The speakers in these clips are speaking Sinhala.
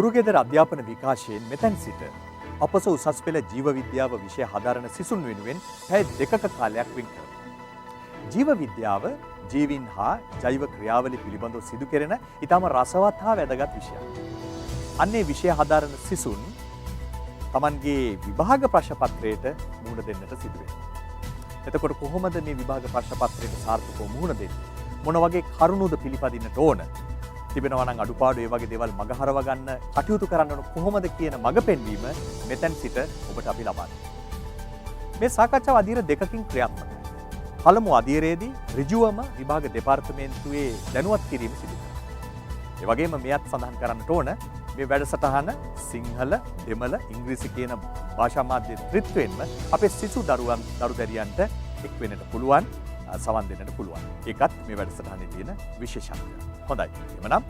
ගුරුගෙදර අධ්‍යාපන විකාශයෙන් මෙතැන් සිට අපස උසස් පෙළ ජීව විද්‍යාව විෂය හදාරන සිසුන් වෙනුවෙන් පැය 2ක කාලයක් වෙන් කරනවා. ජීව විද්‍යාව ජීවීන් හා ජෛව ක්‍රියාවලිය පිළිබඳව සිදු කෙරෙන ඊටම රසවත් හා වැදගත් විෂයක්. අන්නේ විෂය හදාරන සිසුන් Tamanගේ විභාග ප්‍රශ්න පත්‍රයට මුහුණ දෙන්නට සිදු වෙනවා. එතකොට කොහොමද මේ විභාග ප්‍රශ්න පත්‍රයට සාර්ථකව මුහුණ දෙන්නේ? මොන වගේ කරුණුද පිළිපදින්නට ඕන? තිබෙනවා නම් අඩුපාඩු ඒ වගේ දේවල් මගහරව ගන්න කටයුතු කරන්න ඕන කොහොමද කියන මඟ පෙන්වීම මෙතෙන් සිට ඔබට අපි ලබා දෙනවා. මේ සාකච්ඡාව අදියර දෙකකින් ක්‍රියාත්මක වෙනවා. පළමු අදියරේදී ඍජුවම විභාග දෙපාර්තමේන්තුවේ දැනුවත් කිරීම සිදු කරනවා. ඒ වගේම මෙයත් සඳහන් කරන්නට ඕන මේ වැඩසටහන සිංහල, දෙමළ, ඉංග්‍රීසි කියන භාෂා මාධ්‍ය ත්‍රිත්වයෙන්ම අපේ සිසු දරුදැරියන්ට එක් වෙන්නට පුළුවන්, සවන් දෙන්නට පුළුවන්. ඒකත් මේ වැඩසටහනේ තියෙන විශේෂත්වය. හොඳයි. එhmenan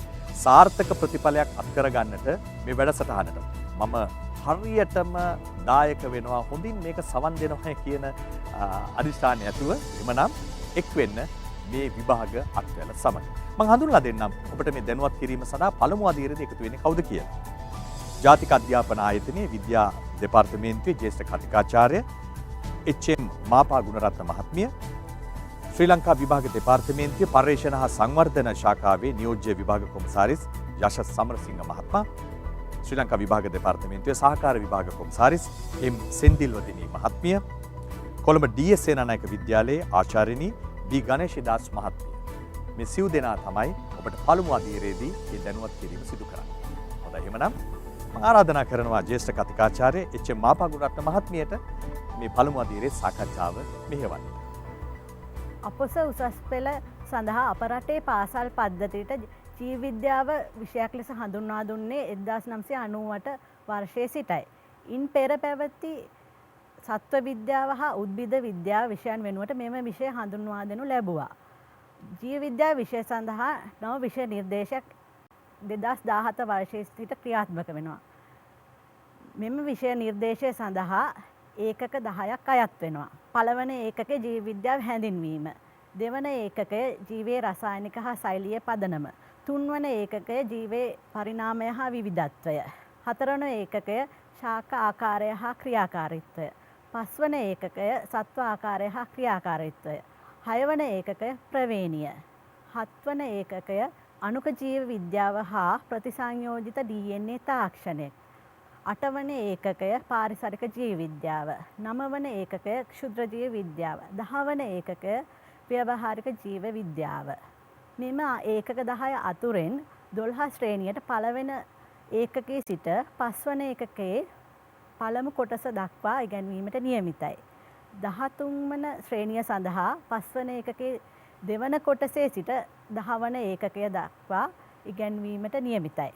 සාර්ථක ප්‍රතිඵලයක් අත්කර ගන්නට මේ වැඩසටහනට මම හරියටම දායක වෙනවා. හොඳින් මේක සවන් දෙනවා කියන අදිස්ථානය ඇතුව එhmenan එක් වෙන්න මේ විභාග අත්වැල සමග. මම හඳුන්වලා දෙන්නම් ඔබට මේ දැනුවත් කිරීම සඳහා පළමු අදියරේදී එකතු වෙන්නේ කවුද කියලා. ජාතික අධ්‍යාපන ආයතනයේ විද්‍යා දෙපාර්තමේන්තුවේ ජ්‍යෙෂ්ඨ කතිකාචාර්ය එච්.එම්. මාපා ගුණරත්න මහත්මිය, ශ්‍රී ලංකා විභාග දෙපාර්තමේන්තුවේ පර්යේෂණ හා සංවර්ධන ශාඛාවේ නියෝජ්‍ය විභාග කොමසාරිස් යශස් සමරසිංහ මහත්මයා, ශ්‍රී ලංකා විභාග දෙපාර්තමේන්තුවේ සහකාර විභාග කොමසාරිස් එම්. සෙන්දිල්වදිනී මහත්මිය, කොළඹ ඩී.එස්. සේනානායක විද්‍යාලයේ ආචාර්යනී ඩී. ගණේශදාස් මහත්මිය. මේ සිව් දෙනා තමයි ඔබට පළමු අදියරේදී මේ දැනුවත් කිරීම සිදු කරන්නේ. හොඳයි එහෙනම් මම ආරාධනා කරනවා ජ්‍යෙෂ්ඨ කතිකාචාර්ය එච්.එම්. මාපා ගුණරත්න මහත්මියට මේ පළමු අදියරේ සාකච්ඡාව මෙහෙවන්න. අපොස උසස් පෙළ සඳහා අප රටේ පාසල් පද්ධතියට ජීව විද්‍යාව විෂයක් ලෙස හඳුන්වා දුන්නේ 1998 වර්ෂයේ සිටයි. ඉන් පෙර පැවති සත්ව විද්‍යාව හා උද්භිද විද්‍යාව විෂයන් වෙනුවට මෙම විෂය හඳුන්වා දෙනු ලැබුවා. ජීව විද්‍යාව විෂය සඳහා නව විෂය නිර්දේශයක් 2017 වර්ෂයේ සිට ක්‍රියාත්මක වෙනවා. මෙම විෂය නිර්දේශය සඳහා ඒකක 10ක් අයත් වෙනවා. පළවන ඒකකයේ ජීව විද්‍යාව හැඳින්වීම, දෙවන ඒකකය ජීවයේ රසායනික හා සෛලීය පදනම, තුන්වන ඒකකය ජීවයේ පරිණාමය හා විවිධත්වය, හතරවන ඒකකය ශාක ආකාරය හා ක්‍රියාකාරීත්වය, පස්වන ඒකකය සත්ව ආකාරය හා ක්‍රියාකාරීත්වය, හයවන ඒකකය ප්‍රවේණිය, හත්වන ඒකකය අණුක ජීව විද්‍යාව හා ප්‍රතිසංයෝජිත DNA තාක්ෂණය, අටවන ඒකකය පාරිසරික ජීව විද්‍යාව, නවවන ඒකකය ක්ෂුද්‍ර ජීව විද්‍යාව, දහවන ඒකකය ව්‍යවහාරික ජීව විද්‍යාව. මෙම ඒකක 10 අතුරෙන් 12 ශ්‍රේණියට පළවෙන ඒකකයේ සිට පස්වන ඒකකයේ පළමු කොටස දක්වා ඉගැන්වීමට නියමිතයි. 13 වන ශ්‍රේණිය සඳහා පස්වන ඒකකයේ දෙවන කොටසේ සිට 10 වන ඒකකය දක්වා ඉගැන්වීමට නියමිතයි.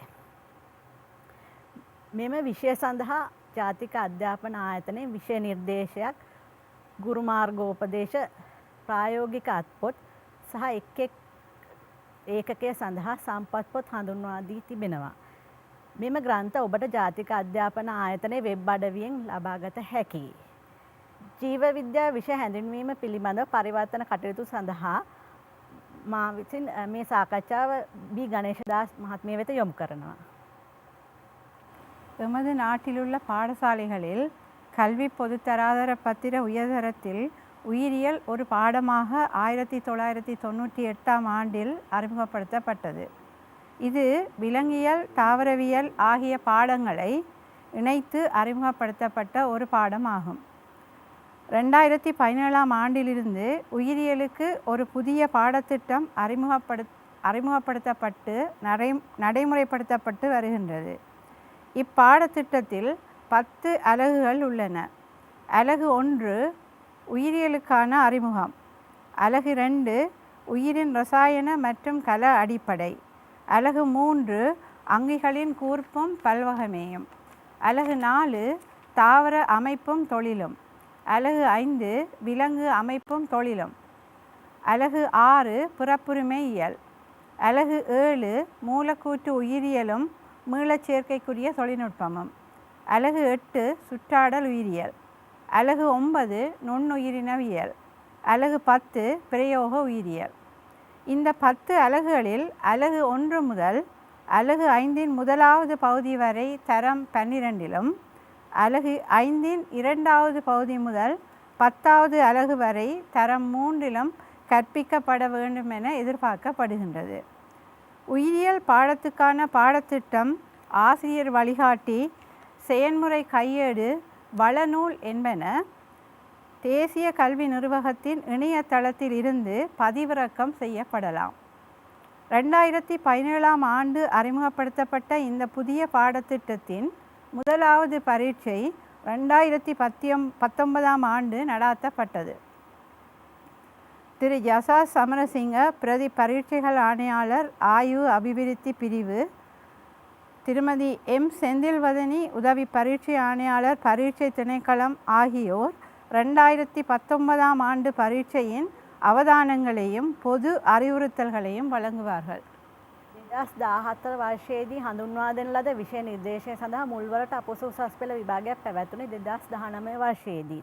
මෙම විෂය සඳහා ජාතික අධ්‍යාපන ආයතනයේ විෂය නිර්දේශයක්, ගුරු මාර්ගෝපදේශ, ප්‍රායෝගික අත්පොත් සහ එක් ඒකකය සඳහා සම්පත් පොත් හඳුන්වා දී තිබෙනවා. මෙම ග්‍රන්ථ ඔබට ජාතික අධ්‍යාපන ආයතනයේ වෙබ් අඩවියෙන් ලබාගත හැකියි. ජීව විද්‍යාව විෂය හැඳින්වීම පිළිබඳව පරිවර්තන කටයුතු සඳහා මා විසින් මේ සාකච්ඡාව බී. ගණේශදාස් මහත්මිය වෙත යොමු කරනවා. எமது நாட்டிலுள்ள பாடசாலைகளில் கல்வி பொதுத்தராதர பத்திர உயர்தரத்தில் உயிரியல் ஒரு பாடமாக 1998ஆம் ஆண்டில் அறிமுகப்படுத்தப்பட்டது. இது விலங்கியல், தாவரவியல் ஆகிய பாடங்களை இணைத்து அறிமுகப்படுத்தப்பட்ட ஒரு பாடமாகும். 2017ஆம் ஆண்டிலிருந்து உயிரியலுக்கு ஒரு புதிய பாடத்திட்டம் அறிமுகப்படுத்தப்பட்டு நடைமுறைப்படுத்தப்பட்டு வருகின்றது. இப்பாடத்திட்டத்தில் 10 அலகுகள் உள்ளன. அலகு 1 உயிரியலுக்கான அறிமுகம், அலகு 2 உயிரின் இரசாயன மற்றும் கல அடிப்படை, அலகு 3 அங்கிகளின் கூர்ப்பும் பல்வகமேயும், அலகு 4 தாவர அமைப்பும் தொழிலும், அலகு 5 விலங்கு அமைப்பும் தொழிலும், அலகு 6 பிறப்புரிமையியல், அலகு 7 மூலக்கூற்று உயிரியலும் மீளச்சேர்க்கைக்குரிய தொழில்நுட்பமும், அலகு 8 சுற்றாடல் உயிரியல், அலகு 9 நுண்ணுயிரினவியல், அலகு 10 பிரயோக உயிரியல். இந்த 10 அலகுகளில் அலகு 1 முதல் அலகு 5 முதலாவது பகுதி வரை தரம் 12லும் அலகு 5 இரண்டாவது பகுதி முதல் 10வது அலகு வரை தரம் 3லும் கற்பிக்கப்பட வேண்டும் என எதிர்பார்க்கப்படுகின்றது. உயிரியல் பாடத்துக்கான பாடத்திட்டம், ஆசிரியர் வழிகாட்டி, செயன்முறை கையேடு, வளநூல் என்பன தேசிய கல்வி நிர்வாகத்தின் இணையதளத்தில் இருந்து பதிவிறக்கம் செய்யப்படலாம். 2017ஆம் ஆண்டு அறிமுகப்படுத்தப்பட்ட இந்த புதிய பாடத்திட்டத்தின் முதலாவது பரீட்சை 2019ஆம் ஆண்டு நடாத்தப்பட்டது. திரு யசா சமரசிங்க, பிரதி பரீட்சைகள் ஆணையாளர், ஆய்வு அபிவிருத்தி பிரிவு, திருமதி எம் செந்தில்வதனி, உதவி பரீட்சை ஆணையாளர், பரீட்சை திணைக்களம் ஆகியோர் 2019ஆம் ஆண்டு பரீட்சையின் அவதானங்களையும் பொது அறிவுறுத்தல்களையும் වළංගුවාர்கள். 2014 වර්ෂයේදී හඳුන්වා දෙන ලද විෂය නිර්දේශය සඳහා මුල්වරට අපොස උසස් පෙළ විභාගයක් පැවැත්වුණේ 2019 වර්ෂයේදී.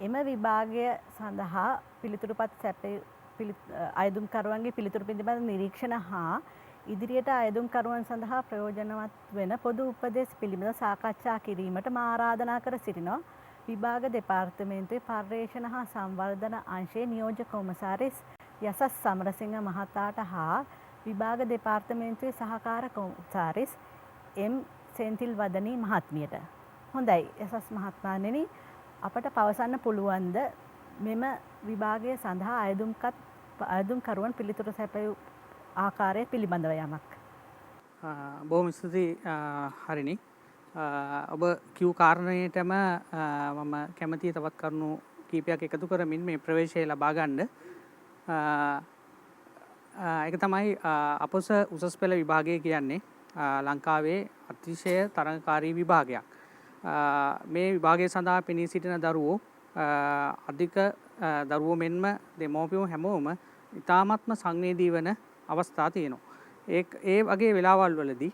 එම විභාගය සඳහා පිළිතුරුපත් අයදුම්කරුවන්ගේ පිළිතුරු පිළිබඳ නිරීක්ෂණ හා ඉදිරියට අයදුම්කරුවන් සඳහා ප්‍රයෝජනවත් වෙන පොදු උපදෙස් පිළිබඳ සාකච්ඡා කිරීමට මා ආරාධනා කර සිටිනවා. විභාග දෙපාර්තමේන්තුවේ පර්යේෂණ හා සංවර්ධන අංශයේ නියෝජ්‍ය කොමසාරිස් යසස් සමරසිංහ මහතාට හා විභාග දෙපාර්තමේන්තුවේ සහකාර කොමසාරිස් එම් සෙන්තිල්වදනි මහත්මියට. හොඳයි යසස් මහත්මයාණෙනි, අපට පවසන්න පුළුවන්ද මෙම විභාගය සඳහා අයදුම්කරුවන් පිළිතුරු සැපයූ ආකාරය පිළිබඳව යමක්? බොහොම ස්තුතියි හරිනි. ඔබ කිව් කාරණයටම මම කැමතියි තවත් කරුණු කීපයක් එකතු කරමින් මේ ප්‍රවේශය ලබා ගන්න. ඒක තමයි අපොස උසස් පෙළ විභාගය කියන්නේ ලංකාවේ අතිශය තරඟකාරී විභාගයක්. මේ විභාගය සඳහා පෙනී සිටින දරුවෝ අධික දරුවෝ මෙන්ම දෙමව්පියෝ හැමෝම ඉතාමත්ම සංවේදී වන අවස්ථා තියෙනවා. ඒ වගේ වෙලාවල් වලදී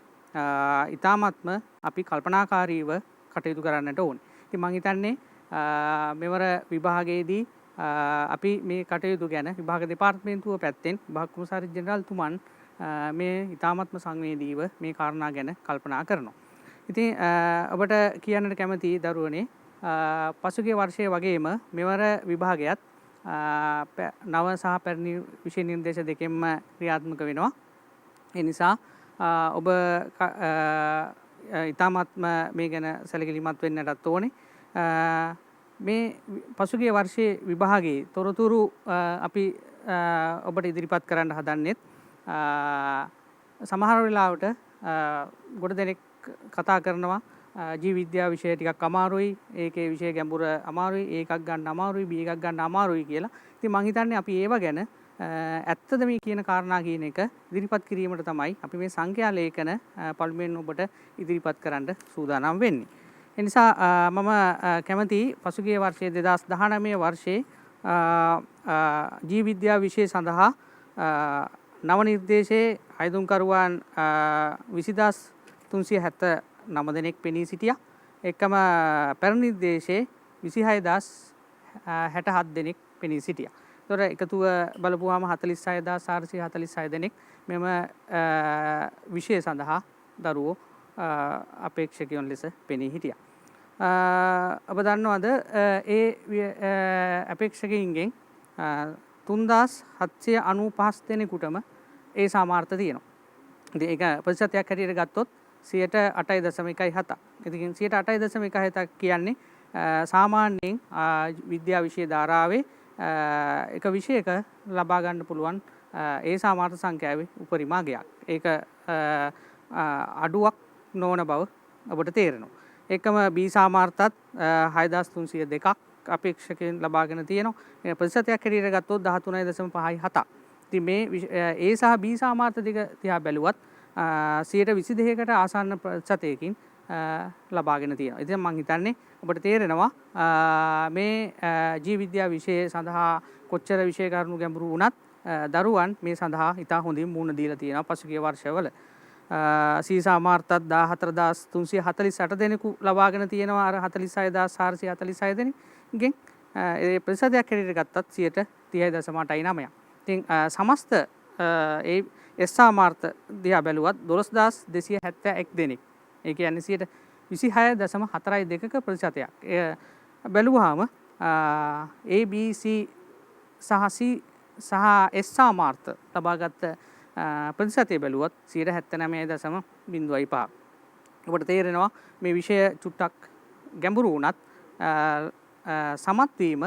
ඉතාමත්ම අපි කල්පනාකාරීව කටයුතු කරන්නට ඕනේ. ඉතින් මම හිතන්නේ මෙවර විභාගයේදී අපි මේ කටයුතු ගැන විභාග දෙපාර්තමේන්තුව පැත්තෙන් විභාග කොමසාරිස් ජෙනරාල් තුමන් මේ ඉතාමත්ම සංවේදීව මේ කාරණා ගැන කල්පනා කරනවා. ඉතින් ඔබට කියන්නට කැමතියි දරුවනේ, පසුගිය වර්ෂයේ වගේම මෙවර විභාගයත් නව සහ පැරණි විෂය නිර්දේශ දෙකෙන්ම ක්‍රියාත්මක වෙනවා. ඒ නිසා ඔබ ඉතාමත්ම මේ ගැන සැලකිලිමත් වෙන්නටත් ඕනේ. මේ පසුගිය වර්ෂයේ විභාගයේ තොරතුරු අපි ඔබට ඉදිරිපත් කරන්න හදන්නෙත් සමහර වෙලාවට ගොඩ දෙනෙක් කතා කරනවා ජීව විද්‍යාව විෂය ටිකක් අමාරුයි, ඒකේ විෂය ගැඹුර අමාරුයි, ඒකක් ගන්න අමාරුයි, බී එකක් ගන්න අමාරුයි කියලා. ඉතින් මම හිතන්නේ අපි ඒව ගැන ඇත්තද මේ කියන කාරණා කියන එක ඉදිරිපත් කිරීමට තමයි අපි මේ සංඛ්‍යා ලේඛන පළමුවෙන් ඔබට ඉදිරිපත් කරන්න සූදානම් වෙන්නේ. ඒ නිසා මම කැමතියි පසුගිය වර්ෂයේ 2019 වර්ෂයේ ජීව විද්‍යාව විෂය සඳහා නව නිර්දේශයේ අයදුම්කරුවන් 20379 දෙනෙක් පෙනී සිටියා. එකම පැරණි නිර්දේශයේ 26067 දෙනෙක් පෙනී සිටියා. තොර එකතුව බලපුවාම 46446 දෙනෙක් මෙම විෂය සඳහා දරුවෝ අපේක්ෂකයන් ලෙස පෙනී හිටියා. ඔබ දන්නවද ඒ අපේක්ෂකයින්ගෙන් 3795 දෙනෙකුටම ඒ සාමාර්ථ තියෙනවා. ඉතින් ඒක ප්‍රතිශතයක් හැටියට ගත්තොත් 8.17. ඉතින් 8.17 කියන්නේ සාමාන්‍යයෙන් විද්‍යා විෂය ධාරාවේ එක විෂයක ලබා ගන්න පුළුවන් ඒ සාමාර්ථ සංඛ්‍යාවේ උපරිම අගයක්. ඒක අඩුවක් නොවන බව ඔබට තේරෙනවා. එකම බී සාමාර්ථත් 6302ක් අපේක්ෂකයන් ලබාගෙන තියෙනවා. ඒ ප්‍රතිශතයක් හැටියට ගත්තොත් 13.57. ඉතින් මේ ඒ සහ බී සාමාර්ථ දෙක තියා බැලුවත් 122කට ආසන්න ප්‍රතිශතයකින් ලබාගෙන තියෙනවා. ඉතින් මම හිතන්නේ ඔබට තේරෙනවා මේ ජීව විද්‍යා විෂය සඳහා කොච්චර විෂය කරුණු ගැඹුරු වුණත් දරුවන් මේ සඳහා ඉතා හොඳින් මුහුණ දීලා තියෙනවා පසුගිය වර්ෂවල. සී සාමාර්ථත් 14348 දෙනෙකු ලබාගෙන තියෙනවා අර 46446 දෙනෙක්ගෙන්. ඒ ප්‍රතිශතයක් හැටියට ගත්තත් 30.89. ඉතින් සමස්ත එස්සා මාර්ථ දිහා බැලුවත් 12271 දෙනෙක්. ඒ කියන්නේ 26.42ක ප්‍රතිශතයක්. බැලුවාම ABC සහ C සහ එස්සා මාර්ථ ලබාගත් ප්‍රතිශතය බැලුවොත් 79.05. ඔබට තේරෙනවා මේ විෂය චුට්ටක් ගැඹුරු වුණත් සමත් වීම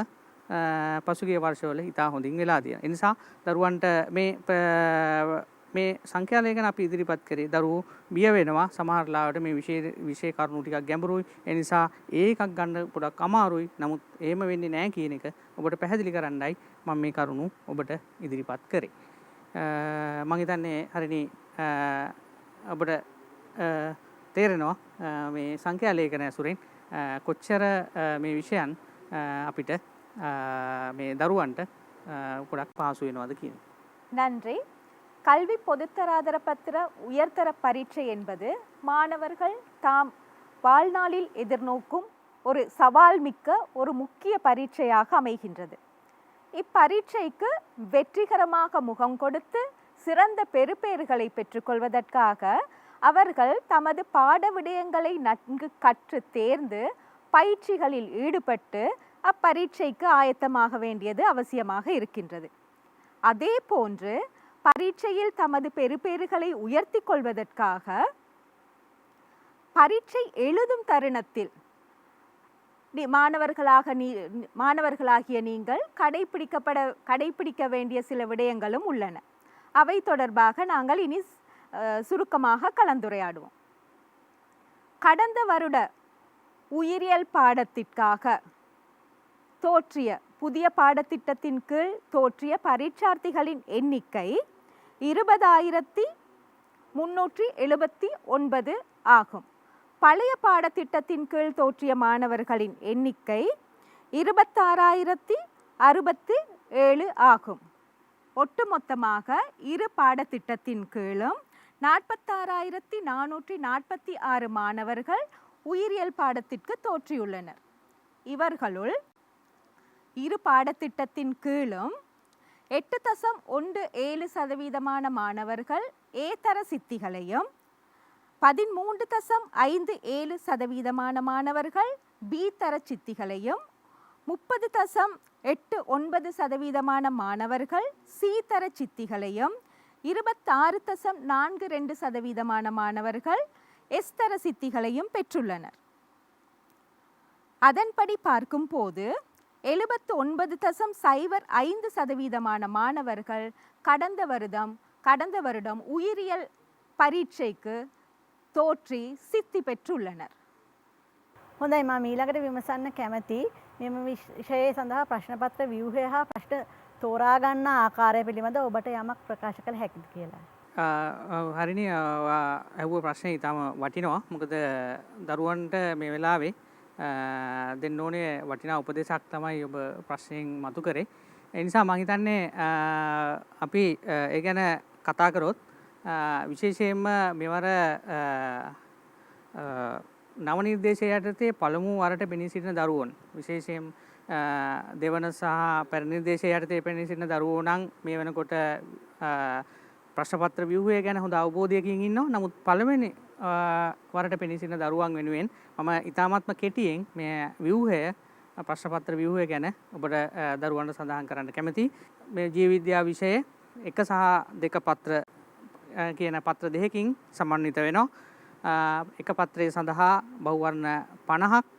පසුගිය වර්ෂවල ඉතා හොඳින් වෙලා තියෙනවා. ඒ නිසා දරුවන්ට මේ සංඛ්‍යා ලේඛන අපි ඉදිරිපත් කරේ දරුවෝ බිය වෙනවා සමහර ලාවට මේ විෂය කරුණු ටිකක් ගැඹුරුයි. ඒ නිසා ඒකක් ගන්න පොඩක් අමාරුයි. නමුත් එහෙම වෙන්නේ නැහැ කියන එක ඔබට පැහැදිලි කරන්නයි මම මේ කරුණු ඔබට ඉදිරිපත් කරේ. මම හිතන්නේ හරිනේ ඔබට තේරෙනවා මේ සංඛ්‍යා ලේඛන ඇසුරෙන් කොච්චර මේ විෂයන් අපිට මේ දරුවන්ට ගොඩක් පහසු වෙනවද කියන්නේ. நன்றி. கல்வி பொதுத்தராதர பத்திர உயர்தர பரீட்சை என்பது மாணவர்கள் தாம் வாழ்நாளில் எதிர்நோக்கும் ஒரு சவால் மிக்க ஒரு முக்கிய பரீட்சையாக அமைகின்றது. இப்பரீட்சைக்கு வெற்றிகரமாக முகம் கொடுத்து சிறந்த பெறுபேறுகளை பெற்றுக்கொள்வதற்காக அவர்கள் தமது பாட விடயங்களை நன்கு கற்று தேர்ந்து பயிற்சிகளில் ஈடுபட்டு அப்பரீட்சைக்கு ஆயத்தமாக வேண்டியது அவசியமாக இருக்கின்றது. அதே போன்று பரீட்சையில் தமது பெறுபேறுகளை உயர்த்தி கொள்வதற்காக பரீட்சை எழுதும் தருணத்தில் மாணவர்களாகிய நீங்கள் கடைபிடிக்க வேண்டிய சில விடயங்களும் உள்ளன. அவை தொடர்பாக நாங்கள் இனி சுருக்கமாக கலந்துரையாடுவோம். கடந்த வருட உயிரியல் பாடத்திற்காக தோற்றிய புதிய பாடத்திட்டத்தின் கீழ் தோற்றிய பரீட்சார்த்திகளின் எண்ணிக்கை 20,379 ஆகும். பழைய பாடத்திட்டத்தின் கீழ் தோற்றிய மாணவர்களின் எண்ணிக்கை 26,067 ஆகும். ஒட்டுமொத்தமாக இரு பாடத்திட்டத்தின் கீழும் 46,446 மாணவர்கள் உயிரியல் பாடத்திற்கு தோற்றியுள்ளனர். இவர்களுள் இரு பாடத்திட்டத்தின் கீழும் 8.17% மாணவர்கள் ஏதர சித்திகளையும் 13.57% மாணவர்கள் பி தர சித்திகளையும் 30.89% மாணவர்கள் சி தர சித்திகளையும் 26.42% மாணவர்கள் எஸ் தர சித்திகளையும் பெற்றுள்ளனர். அதன்படி பார்க்கும் போது 79.05% மாணவர்கள் கடந்த வருடம் உயிரியல் பரீட்சைக்கு தோற்றி සිත්ති பெற்றுள்ளனர். හොඳයි මම ඊළඟට විමසන්න කැමති මෙම විෂයේ සඳහා ප්‍රශ්න පත්‍ර ව්‍යුහය හා ප්‍රශ්න තෝරා ගන්න ආකාරය පිළිබඳව ඔබට යමක් ප්‍රකාශ කළ හැකිද කියලා. හරිනේ අහුව ප්‍රශ්නේ ඊටම වටිනවා. මොකද දරුවන්ට මේ වෙලාවේ දෙන්න ඕනේ වටිනා උපදේශයක් තමයි ඔබ ප්‍රශ්නෙන් මතු කරේ. ඒ නිසා මම හිතන්නේ අපි ඒ ගැන කතා කරොත් විශේෂයෙන්ම මෙවර නව නිර්දේශය යටතේ පළමු වරට පෙනී සිටින දරුවෝන් විශේෂයෙන් දෙවන සහ පැරණි නිර්දේශය යටතේ පෙනී සිටින දරුවෝ නම් මේ වෙනකොට ප්‍රශ්න පත්‍ර ව්‍යුහය ගැන හොඳ අවබෝධයකින් ඉන්නවා. නමුත් පළවෙනි වරට පෙනී සිටින දරුවන් වෙනුවෙන් මම ඉතාමත්ම කෙටියෙන් මේ ව්‍යුහය ප්‍රශ්න පත්‍ර ව්‍යුහය ගැන ඔබට දරුවන්ට සඳහන් කරන්න කැමතියි. මේ ජීව විද්‍යාව විෂයේ 1 සහ 2 පත්‍ර කියන පත්‍ර දෙකකින් සමන්විත වෙනවා. එක පත්‍රයේ සඳහා බහුවර්ණ 50ක්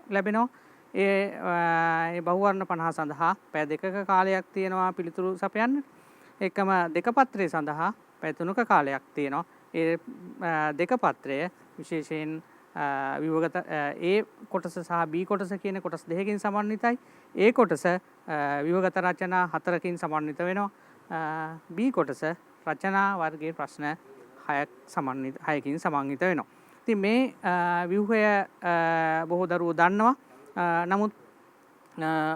ලැබෙනවා. ඒ බහුවර්ණ 50 සඳහා පැය 2ක කාලයක් තියෙනවා පිළිතුරු සපයන්න. එකම දෙක පත්‍රයේ සඳහා පැය 3ක කාලයක් තියෙනවා. ඒ දෙක පත්‍රය විශේෂයෙන් විභගත A කොටස සහ B කොටස කියන කොටස් දෙකකින් සමන්විතයි. A කොටස විභගත රචනා 4කින් සමන්විත වෙනවා. B කොටස රචනා වර්ගයේ ප්‍රශ්න 6කින් සමන්විත වෙනවා. ඉතින් මේ ව්‍යුහය බොහෝ දරුවෝ දන්නවා. නමුත්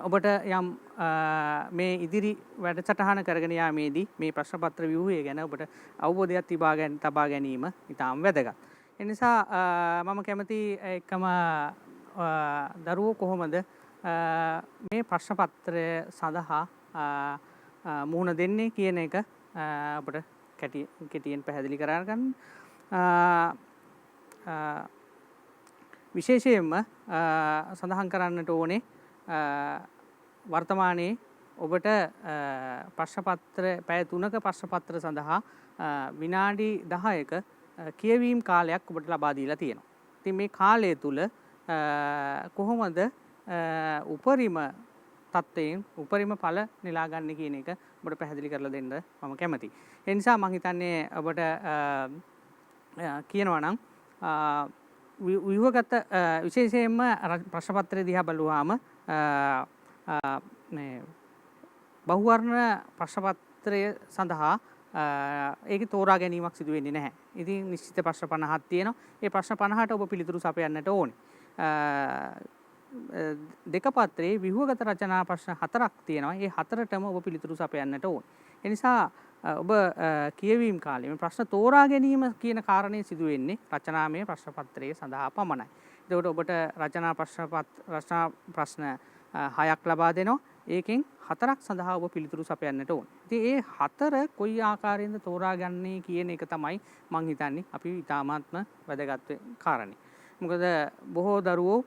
ඔබට යම් මේ ඉදිරි වැඩසටහන කරගෙන යාමේදී මේ ප්‍රශ්න පත්‍ර ව්‍යුහය ගැන ඔබට අවබෝධයක් තබා ගැනීම ඉතාම වැදගත්. ඒ නිසා මම කැමති එකම දරුවෝ කොහොමද මේ ප්‍රශ්න පත්‍රය සඳහා මුහුණ දෙන්නේ කියන එක අපට කෙටියෙන් පැහැදිලි කරගන්න. විශේෂයෙන්ම සඳහන් කරන්නට ඕනේ වර්තමානයේ ඔබට ප්‍රශ්න පත්‍ර පැය 3ක ප්‍රශ්න පත්‍ර සඳහා විනාඩි 10ක කියවීම් කාලයක් ඔබට ලබා දීලා තියෙනවා. ඉතින් මේ කාලය තුල කොහොමද උපරිම තත්ත්වයෙන් උපරිම ඵල නෙලා ගන්න කියන එක ඔබට පැහැදිලි කරලා දෙන්න මම කැමතියි. ඒ නිසා මම හිතන්නේ ඔබට කියනවා නම් ව්‍යුහගත විශේෂයෙන්ම ප්‍රශ්න පත්‍රය දිහා බලුවාම මේ බහුවර්ණ ප්‍රශ්න පත්‍රය සඳහා ඒකේ තෝරා ගැනීමක් සිදු වෙන්නේ නැහැ. ඉතින් නිශ්චිත ප්‍රශ්න 50ක් තියෙනවා. ඒ ප්‍රශ්න 50ට ඔබ පිළිතුරු සපයන්නට ඕනේ. දෙක පත්‍රයේ ව්‍යුහගත රචනා ප්‍රශ්න 4ක් තියෙනවා. ඒ 4ටම ඔබ පිළිතුරු සපයන්නට ඕනේ. ඒ නිසා ඔබ කියවීම කාලේ මේ ප්‍රශ්න තෝරා ගැනීම කියන කාරණේ සිදු වෙන්නේ රචනාමය ප්‍රශ්න පත්‍රයේ සඳහා පමණයි. එතකොට ඔබට රචනා ප්‍රශ්න 6ක් ලබා දෙනවා. ඒකෙන් 4ක් සඳහා ඔබ පිළිතුරු සපයන්නට ඕනේ. ඉතින් ඒ 4 කොයි ආකාරයෙන්ද තෝරා ගන්නේ කියන එක තමයි මම හිතන්නේ අපි ඉතාමත්ම වැදගත් කාරණේ. මොකද බොහෝ දරුවෝ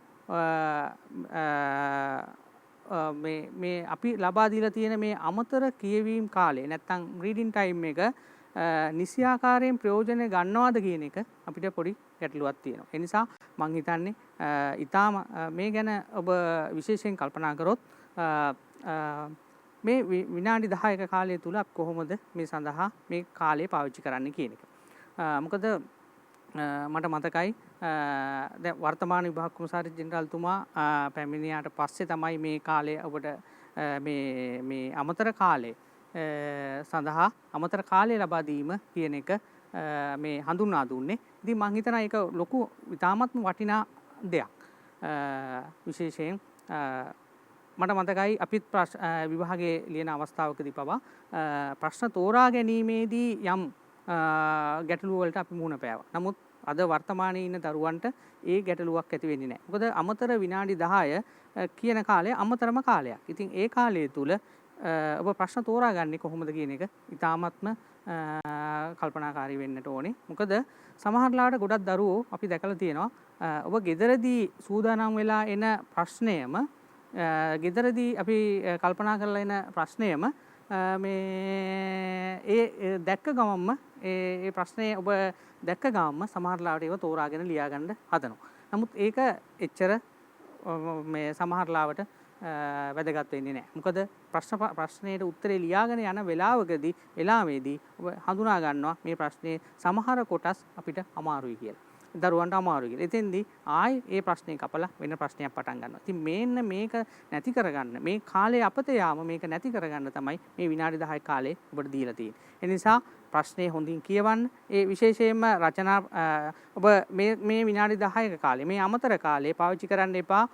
මේ අපි ලබා දීලා තියෙන මේ අමතර කියවීම කාලේ නැත්තම් රීඩින් ටයිම් එක නිසි ආකාරයෙන් ප්‍රයෝජන ගන්නවාද කියන එක අපිට පොඩි ගැටලුවක් තියෙනවා. ඒ නිසා මම හිතන්නේ ඊටාම මේ ගැන ඔබ විශේෂයෙන් කල්පනා කරොත් මේ විනාඩි 10ක කාලය තුල අපි කොහොමද මේ සඳහා මේ කාලය පාවිච්චි කරන්න කියන එක. මොකද මට මතකයි දැන් වර්තමාන විභාග කොමසාරි ජෙනරාල්තුමා පැමිණියාට පස්සේ තමයි මේ කාලය ඔබට මේ අමතර කාලය සඳහා අමතර කාලය ලබා දීම කියන එක මේ හඳුන්වා දුන්නේ. ඉතින් මම හිතනවා ඒක ලොකු ඉතාමත්ම වටිනා දෙයක්. විශේෂයෙන් මට මතකයි අපිත් විභාගයේ ලියන අවස්ථාවකදී පවා ප්‍රශ්න තෝරා ගැනීමේදී යම් ගැටලුව වලට අපි මුහුණ පෑවා. නමුත් අද වර්තමානයේ ඉන්න දරුවන්ට ඒ ගැටලුවක් ඇති වෙන්නේ නැහැ. මොකද අමතර විනාඩි 10 කියන කාලය අමතරම කාලයක්. ඉතින් ඒ කාලය තුල ඔබ ප්‍රශ්න තෝරාගන්නේ කොහොමද කියන එක ඉතාමත්ම කල්පනාකාරී වෙන්නට ඕනේ. මොකද සමහර ලාවට ගොඩක් දරුවෝ අපි දැකලා තියෙනවා ඔබ ගෙදරදී සූදානම් වෙලා එන ප්‍රශ්නයම ගෙදරදී අපි කල්පනා කරලා එන ප්‍රශ්නයම මේ ඒ දැක්ක ගමන්ම ඒ ප්‍රශ්නේ ඔබ දැක්ක ගමන්ම සමහර ලාවට ඒව තෝරාගෙන ලියා ගන්න හදනවා. නමුත් ඒක එච්චර මේ සමහර ලාවට වැදගත් වෙන්නේ නැහැ. මොකද ප්‍රශ්නයට උත්තරේ ලියාගෙන යන වෙලාවේදී ඔබ හඳුනා ගන්නවා මේ ප්‍රශ්නේ සමහර කොටස් අපිට අමාරුයි කියලා. දරුවන්ට අමාරුයි කියලා. එතෙන්දී ආයේ ඒ ප්‍රශ්නේ කපලා වෙන ප්‍රශ්නයක් පටන් ගන්නවා. ඉතින් මේක නැති කරගන්න මේ කාලේ අපතේ යාම මේක නැති කරගන්න තමයි මේ විනාඩි 10 කාලේ ඔබට දීලා තියෙන්නේ. ඒ නිසා ප්‍රශ්නේ හොඳින් කියවන්න. ඒ විශේෂයෙන්ම රචනා ඔබ මේ විනාඩි 10ක කාලේ මේ අමතර කාලේ පාවිච්චි කරන්න එපා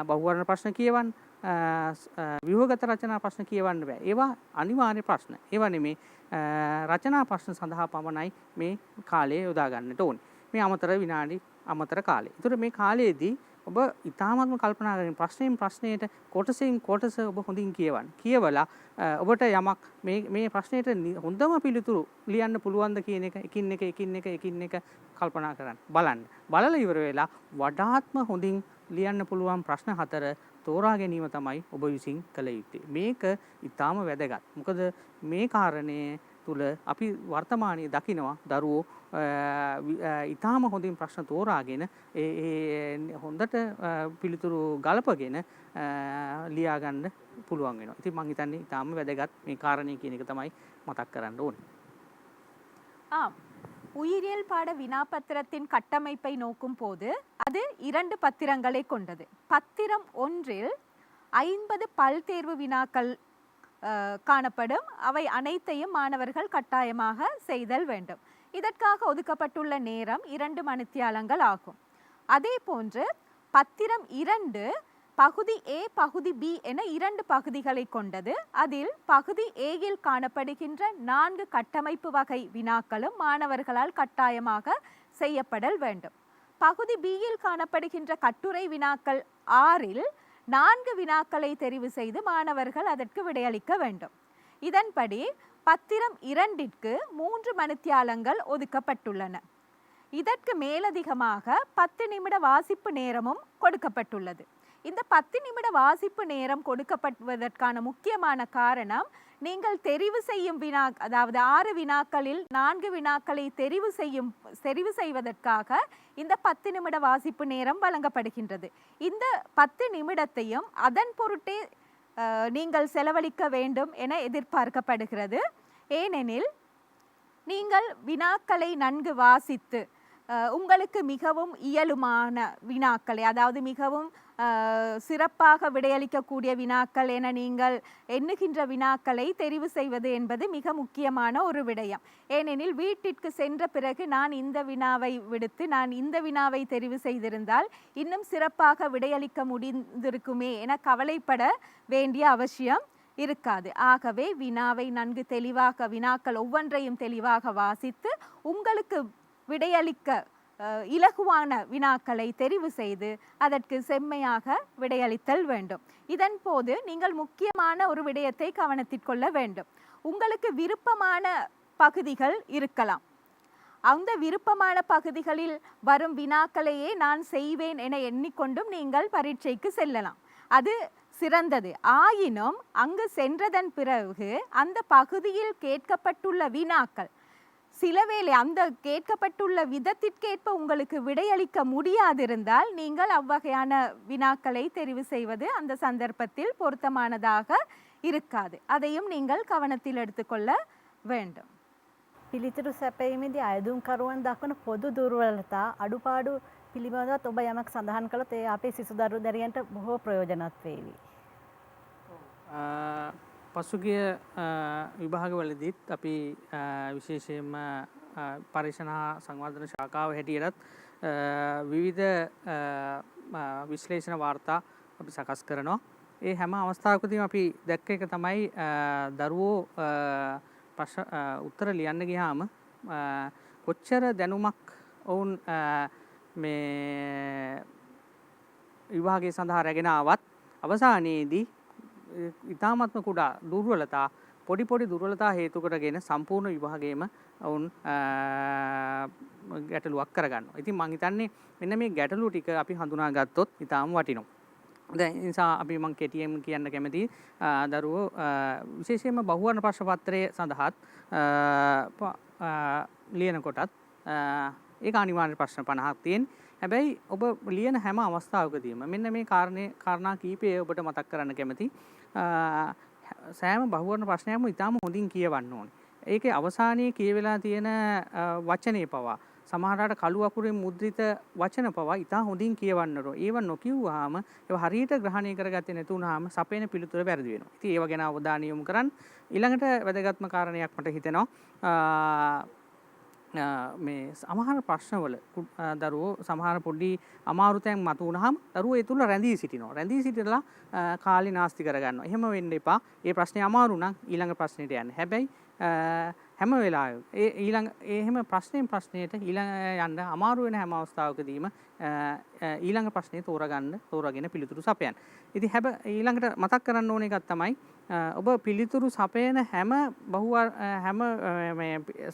බහුවර්ණ ප්‍රශ්න කියවන්න. ව්‍යුහගත රචනා ප්‍රශ්න කියවන්න බෑ. ඒවා අනිවාර්ය ප්‍රශ්න. ඒවා නෙමේ රචනා ප්‍රශ්න සඳහා පමණයි මේ කාලය යොදා ගන්නට ඕනේ. මේ අමතර කාලේ. ඒතර මේ කාලයේදී ඔබ ඊ타මත්ම කල්පනා කරමින් ප්‍රශ්නයට කොටසින් කොටස ඔබ හොඳින් කියවන්න. කියවලා ඔබට යමක් මේ ප්‍රශ්නෙට හොඳම පිළිතුරු ලියන්න පුළුවන්ද කියන එක එකින් එක කල්පනා කරන්න. බලන්න. බලලා ඉවර වෙලා වඩාත්ම හොඳින් ලියන්න පුළුවන් ප්‍රශ්න 4 තෝරා ගැනීම තමයි ඔබ විසින් කළ යුත්තේ. මේක ඊටාම වැදගත්. මොකද මේ කාරණේ තුල අපි වර්තමානයේ දකිනවා දරුවෝ ඊටාම හොඳින් ප්‍රශ්න තෝරාගෙන හොඳට පිළිතුරු ගලපගෙන ලියා ගන්න පුළුවන් වෙනවා. ඉතින් මම හිතන්නේ ඊටාම වැදගත් මේ කාරණේ කියන එක තමයි මතක් කරන්න ඕනේ. உயிரியல் பாட வினாபத்திரத்தின் கட்டமைப்பை நோக்கும் போது அது 2 பத்திரங்களை கொண்டது. பத்திரம் 1 50 பல்தேர்வு வினாக்கள் காணப்படும். அவை அனைத்தையும் மாணவர்கள் கட்டாயமாக செய்தல் வேண்டும். இதற்காக ஒதுக்கப்பட்டுள்ள நேரம் 2 மணித்தியாலங்கள் ஆகும். அதே போன்று பத்திரம் 2 பகுதி A பகுதி B என 2 பகுதிகளை கொண்டது. அதில் பகுதி Aயில் காணப்படுகின்ற 4 கட்டமைப்பு வகை வினாக்களும் மாணவர்களால் கட்டாயமாக செய்யப்படல் வேண்டும். பகுதி Bயில் காணப்படுகின்ற கட்டுரை வினாக்கள் 6இல் 4 வினாக்களை தெரிவு செய்து மாணவர்கள் அதற்கு விடையளிக்க வேண்டும். இதன்படி பத்திரம் 2ற்கு 3 மணித்தியாலங்கள் ஒதுக்கப்பட்டுள்ளன. இதற்கு மேலதிகமாக 10 நிமிட வாசிப்பு நேரமும் கொடுக்கப்பட்டுள்ளது. இந்த 10 நிமிட வாசிப்பு நேரம் கொடுக்கப்படுவதற்கான முக்கியமான காரணம், நீங்கள் தெரிவு செய்யும் வினா, அதாவது 6 வினாக்களில் 4 வினாக்களை தெரிவு செய்வதற்காக இந்த 10 நிமிட வாசிப்பு நேரம் வழங்கப்படுகின்றது. இந்த 10 நிமிடத்தையும் அதன் பொருட்டே நீங்கள் செலவழிக்க வேண்டும் என எதிர்பார்க்கப்படுகிறது. ஏனெனில் நீங்கள் வினாக்களை நன்கு வாசித்து உங்களுக்கு மிகவும் இயலுமான வினாக்களை, அதாவது மிகவும் சிறப்பாக விடையளிக்கக்கூடிய வினாக்கள் என நீங்கள் எண்ணுகின்ற வினாக்களை தெரிவு செய்வது என்பது மிக முக்கியமான ஒரு விடயம். ஏனெனில் வீட்டிற்கு சென்ற பிறகு நான் இந்த வினாவை விடுத்து நான் இந்த வினாவை தெரிவு செய்திருந்தால் இன்னும் சிறப்பாக விடையளிக்க முடிந்திருக்குமே என கவலைப்பட வேண்டிய அவசியம் இருக்காது. ஆகவே வினாவை நன்கு தெளிவாக, வினாக்கள் ஒவ்வொன்றையும் தெளிவாக வாசித்து உங்களுக்கு விடையளிக்க இலகுவான வினாக்களை தெரிவு செய்து அதற்கு செம்மையாக விடையளித்தல் வேண்டும். இதன் போது நீங்கள் முக்கியமான ஒரு விடயத்தை கவனத்திற்கொள்ள வேண்டும். உங்களுக்கு விருப்பமான பகுதிகள் இருக்கலாம். அந்த விருப்பமான பகுதிகளில் வரும் வினாக்களையே நான் செய்வேன் என எண்ணிக்கொண்டும் நீங்கள் பரீட்சைக்கு செல்லலாம். அது சிறந்தது. ஆயினும் அங்கு சென்றதன் பிறகு அந்த பகுதியில் கேட்கப்பட்டுள்ள வினாக்கள் சிலவேளை அந்த கேட்கப்பட்டுள்ள விதத்திற்கேற்ப உங்களுக்கு விடையளிக்க முடியாதிருந்தால் நீங்கள் அவ்வகையான வினாக்களை தெரிவு செய்வது அந்த சந்தர்ப்பத்தில் பொருத்தமானதாக இருக்காது. அதையும் நீங்கள் கவனத்தில் எடுத்துக்கொள்ள வேண்டும். පිළිතුරු සැපීමේදී අයදුම්කරුවන් දක්වන පොදු දුර්වලතා අඩුපාඩු පිළිබඳව ඔබ යමක් සඳහන් කළොත් ඒ අපේ සිසු දරුදරියන්ට බොහෝ ප්‍රයෝජනවත් වේවි. පසුගිය විභාගවලදීත් අපි විශේෂයෙන්ම පරීක්ෂණ හා සංවර්ධන ශාඛාව හැටියටත් විවිධ විශ්ලේෂණ වාර්තා අපි සකස් කරනවා. ඒ හැම අවස්ථාවකදීම අපි දැක්ක එක තමයි දරුවෝ උත්තර ලියන්න ගියාම කොච්චර දැනුමක් ඔවුන් මේ විභාගයේ සඳහා රැගෙන ආවත් අවසානයේදී ඉතාමත්ම කුඩා දුර්වලතා, පොඩි දුර්වලතා හේතු කොටගෙන සම්පූර්ණ විභාගයේම ඔවුන් ගැටලුවක් කරගන්නවා. ඉතින් මම හිතන්නේ මෙන්න මේ ගැටලු ටික අපි හඳුනාගත්තොත් ඉතාම වටිනවා. දැන් ඒ නිසා අපි මම කෙටියෙන් කියන්න කැමතියි දරුවෝ විශේෂයෙන්ම බහුවර්ණ ප්‍රශ්න පත්‍රයේ සඳහාත් ලියන කොටත් ඒක අනිවාර්ය ප්‍රශ්න 50ක් තියෙනවා. හැබැයි ඔබ ලියන හැම අවස්ථාවකදීම මෙන්න මේ කාරණා කීපය ඔබට මතක් කරන්න කැමතියි. සෑම බහුවර්ණ ප්‍රශ්නයක්ම ඉතාම හොඳින් කියවන්න ඕනේ. ඒකේ අවසානයේ කියවිලා තියෙන වචනේ පවා සමහරවිට කළු අකුරෙන් මුද්‍රිත වචන පවා ඉතා හොඳින් කියවන්න ඕන. ඒව නොකියුවාම ඒව හරියට ග්‍රහණය කරගත්තේ නැතු වුනහම සපේන පිළිතුර වැරදි වෙනවා. ඉතින් ඒව ගැන අවධානය යොමු කරන්න. ඊළඟට වැදගත්ම කාරණයක් මට හිතෙනවා මේ සමහර ප්‍රශ්නවල දරුවෝ සමහර පොඩි අමාරු තැන් මතු වුනහම දරුවෝ ඒ තුල රැඳී සිටිනවා. රැඳී සිටලා කාලේ නාස්ති කරගන්නවා. එහෙම වෙන්න එපා. ඒ ප්‍රශ්නේ අමාරු නම් ඊළඟ ප්‍රශ්නෙට යන්න. හැබැයි හැම වෙලාවෙම එහෙම ප්‍රශ්නයට යන්න අමාරු වෙන හැම අවස්ථාවකදීම ඊළඟ ප්‍රශ්නේ තෝරාගෙන පිළිතුරු සපයන්න. ඉතින් ඊළඟට මතක් කරන්න ඕන එකක් තමයි ඔබ පිළිතුරු සපයන හැම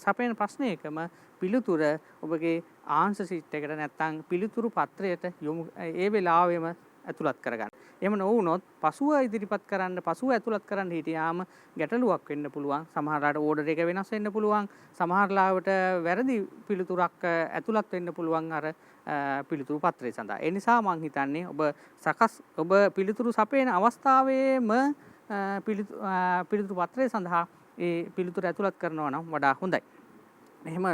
සපයන ප්‍රශ්නයකම පිළිතුර ඔබගේ ආන්සර් ෂීට් එකට නැත්නම් පිළිතුරු පත්‍රයට යොමු ඒ වෙලාවෙම ඇතුළත් කරගන්න. එහෙම නොවුනොත් පසුව ඉදිරිපත් කරන්න පසුව ඇතුළත් කරන්න හිටියාම ගැටලුවක් වෙන්න පුළුවන්. සමහරවිට ඕඩර් එක වෙනස් වෙන්න පුළුවන්. සමහරවිට වැරදි පිළිතුරක් ඇතුළත් වෙන්න පුළුවන් අර පිළිතුරු පත්‍රය සඳහා. ඒ නිසා මම හිතන්නේ ඔබ පිළිතුරු සපයන අවස්ථාවේම පිළිතුරු පත්‍රය සඳහා ඒ පිළිතුර ඇතුළත් කරනවා නම් වඩා හොඳයි. එහෙම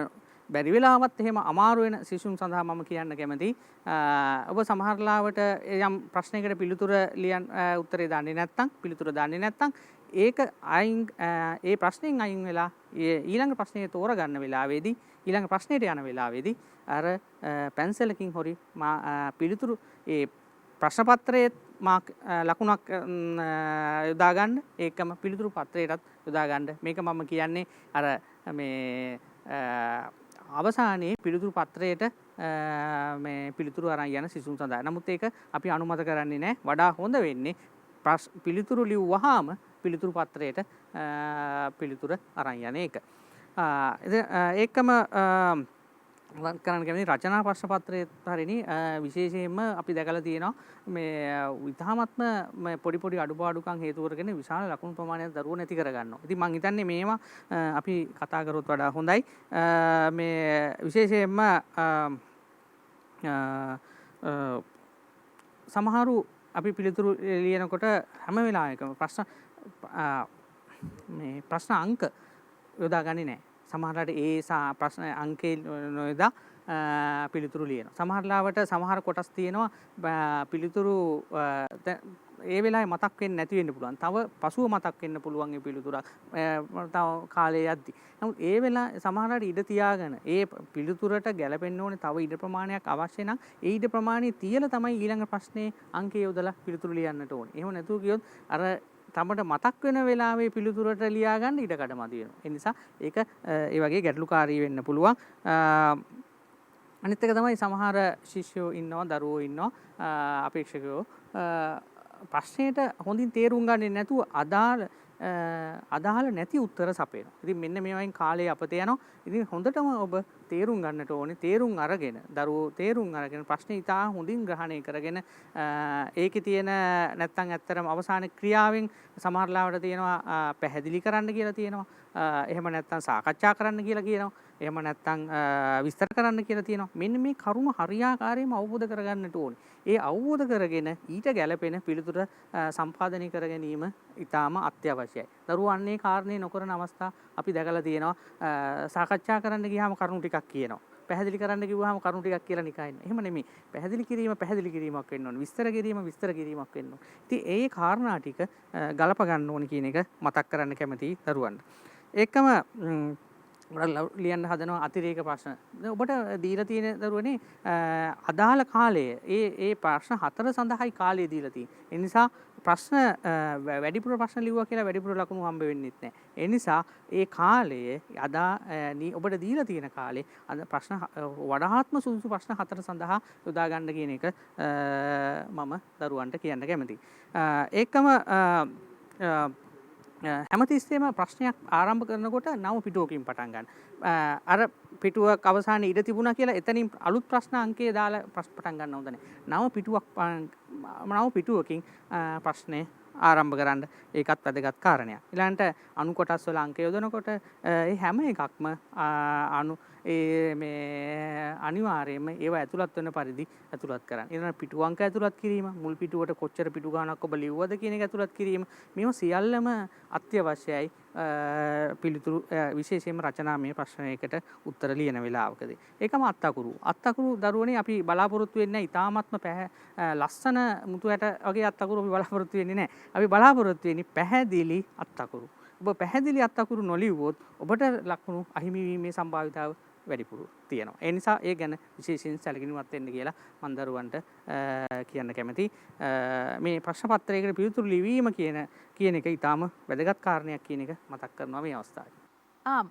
බැරි වෙලාවත් එහෙම අමාරු වෙන සිසුන් සඳහා මම කියන්න කැමතියි ඔබ සමහරලාවට යම් ප්‍රශ්නයකට උත්තරේ දන්නේ නැත්නම් පිළිතුර දන්නේ නැත්නම් ඒක ඒ ප්‍රශ්نين අයින් වෙලා ඊළඟ ප්‍රශ්නේ තෝරගන්න වෙලාවේදී ඊළඟ ප්‍රශ්නෙට යන වෙලාවේදී අර පැන්සලකින් හොරි පිළිතුරු ඒ ප්‍රශ්න පත්‍රයේ ලකුණක් යොදා ගන්න ඒකම පිළිතුරු පත්‍රයටත් යොදා ගන්න. මේක මම කියන්නේ අර මේ අවසානයේ පිළිතුරු පත්‍රයට මේ පිළිතුරු අරන් යන සිසුන් සඳහා. නමුත් ඒක අපි අනුමත කරන්නේ නැහැ. වඩා හොඳ වෙන්නේ පිළිතුරු ලිව්වහම පිළිතුරු පත්‍රයට පිළිතුර අරන් යන එක. ඒකම කරන්න කැමති රචනා ප්‍රශ්න පත්‍රයේ හරිනි විශේෂයෙන්ම අපි දැකලා තියෙනවා මේ ඉතාමත්ම පොඩි පොඩි අඩුපාඩුකම් හේතු කරගෙන විශාල ලකුණු ප්‍රමාණයක් දරුවෝ නැති කරගන්නවා. ඉතින් මම හිතන්නේ මේවා අපි කතා කරොත් වඩා හොඳයි. මේ විශේෂයෙන්ම සමහරු අපි පිළිතුරු ලියනකොට හැම වෙලාවකම ප්‍රශ්න අංක යොදාගන්නේ නැහැ. සමහරවිට ඒ ප්‍රශ්න අංකේ නොයදා පිළිතුරු ලියනවා. සමහර කොටස් තියෙනවා පිළිතුරු ඒ වෙලාවේ මතක් වෙන්නේ නැති වෙන්න පුළුවන්. තව පසුව මතක් වෙන්න පුළුවන් ඒ පිළිතුරක් තව කාලේ යද්දි. නමුත් ඒ වෙලාව සමහරවිට ඉඩ තියාගෙන ඒ පිළිතුරට ගැලපෙන්න ඕනේ තව ඉඩ ප්‍රමාණයක් අවශ්‍ය නම් ඒ ඉඩ ප්‍රමාණය තියලා තමයි ඊළඟ ප්‍රශ්නේ අංකය යොදලා පිළිතුරු ලියන්නට ඕනේ. එහෙම නැතුව ගියොත් අර තමට මතක් වෙන වෙලාවේ පිළිතුරට ලියා ගන්න ඉඩ කඩමදි වෙනවා. ඒ නිසා ඒක ඒ වගේ ගැටලුකාරී වෙන්න පුළුවන්. අනිත් එක තමයි සමහර ශිෂ්‍යයෝ ඉන්නවා, දරුවෝ ඉන්නවා, අපේක්ෂකයෝ ප්‍රශ්නයට හොඳින් තේරුම් ගන්නේ නැතුව අදාළ නැති උත්තර සපයනවා. ඉතින් මෙන්න මේවායින් කාලය අපත යනවා. ඉතින් හොඳටම ඔබ තේරුම් ගන්නට ඕනේ. තේරුම් අරගෙන දරුවෝ තේරුම් අරගෙන ප්‍රශ්නේ ඉතා හොඳින් ග්‍රහණය කරගෙන ඒකේ තියෙන නැත්තම් ඇත්තරම අවසාන ක්‍රියාවෙන් සමහරලාවට තියෙනවා පැහැදිලි කරන්න කියලා තියෙනවා. එහෙම නැත්තම් සාකච්ඡා කරන්න කියලා කියනවා. එහෙම නැත්තම් විස්තර කරන්න කියලා තියෙනවා. මෙන්න මේ කරුණු හරියාකාරයෙන්ම අවබෝධ කරගන්නට ඕනේ. ඒ අවබෝධ කරගෙන ඊට ගැළපෙන පිළිතුර සම්පාදනය කර ගැනීම ඉතාම අත්‍යවශ්‍යයි. දරුවෝ අන්නේ කාරණේ නොකරන අවස්ථා අපි දැකලා තියෙනවා. සාකච්ඡා කරන්න ගියාම කරුණු ටිකක් කියනවා. පැහැදිලි කරන්න කිව්වහම කරුණු ටිකක් කියලා නිකන්. එහෙම නෙමෙයි. පැහැදිලි කිරීමක් වෙන්න ඕනේ. විස්තර කිරීමක් වෙන්න ඕනේ. ඉතින් ඒ කාරණා ටික ගලප ගන්න ඕනේ කියන එක මතක් කරන්න කැමතියි දරුවන්ට. ඒකම ලියන්න හදනවා අතිරේක ප්‍රශ්න. ඔබට දීලා තියෙන දරුවනේ අදාළ කාලය ඒ ප්‍රශ්න 4 සඳහායි කාලය දීලා තියෙන්නේ. ඒ නිසා ප්‍රශ්න වැඩිපුර ප්‍රශ්න ලිව්වා කියලා වැඩිපුර ලකුණු හම්බ වෙන්නේ නැහැ. ඒ නිසා ඒ කාලය ඔබට දීලා තියෙන කාලේ අද ප්‍රශ්න වඩාත්ම සුදුසු ප්‍රශ්න 4 සඳහා යොදා ගන්න කියන එක මම දරුවන්ට කියන්න කැමතියි. ඒකම හැමතිස්සෙම ප්‍රශ්නයක් ආරම්භ කරනකොට නව පිටුවකින් පටන් ගන්න. අර පිටුවක් අවසානයේ ඉඳ තිබුණා කියලා එතනින් අලුත් ප්‍රශ්න අංකය දාලා පටන් ගන්න හොඳ නැහැ. නව පිටුවකින් ප්‍රශ්නේ ආරම්භ කරන්න ඒකත් වැදගත් කාරණයක්. ඊළඟට අණු කොටස් වල අංක යොදනකොට ඒ හැම එකක්ම අනිවාර්යයෙන්ම ඒව ඇතුළත් වෙන පරිදි ඇතුළත් කරන්න. ඊළඟ පිටු අංක ඇතුළත් කිරීම, මුල් පිටුවට කොච්චර පිටු ගාණක් ඔබ ලිව්වද කියන එක ඇතුළත් කිරීම, මේවා සියල්ලම අත්‍යවශ්‍යයි පිළිතුරු විශේෂයෙන්ම රචනාමය ප්‍රශ්නයකට උත්තර ලියන වෙලාවකදී. ඒකම අත්තකුරු දරුවනේ අපි බලාපොරොත්තු වෙන්නේ ඉතාමත්ම ලස්සන මුතුයට වගේ අත්තකුරු අපි බලාපොරොත්තු වෙන්නේ නැහැ. අපි බලාපොරොත්තු වෙන්නේ පැහැදිලි අත්තකුරු. ඔබ පැහැදිලි අත්තකුරු නොලිව්වොත් ඔබට ලකුණු අහිමි වීමේ සම්භාවිතාව වැඩිපුර තියෙනවා. ඒ නිසා ඒ ගැන විශේෂයෙන් සැලකිලිමත් වෙන්න කියලා මම දරුවන්ට කියන්න කැමතියි. මේ ප්‍රශ්න පත්‍රයකට පිළිතුරු ලිවීම කියන එක ඊටාම වැදගත් කාරණයක් කියන එක මතක් කරනවා මේ අවස්ථාවේ. ஆம்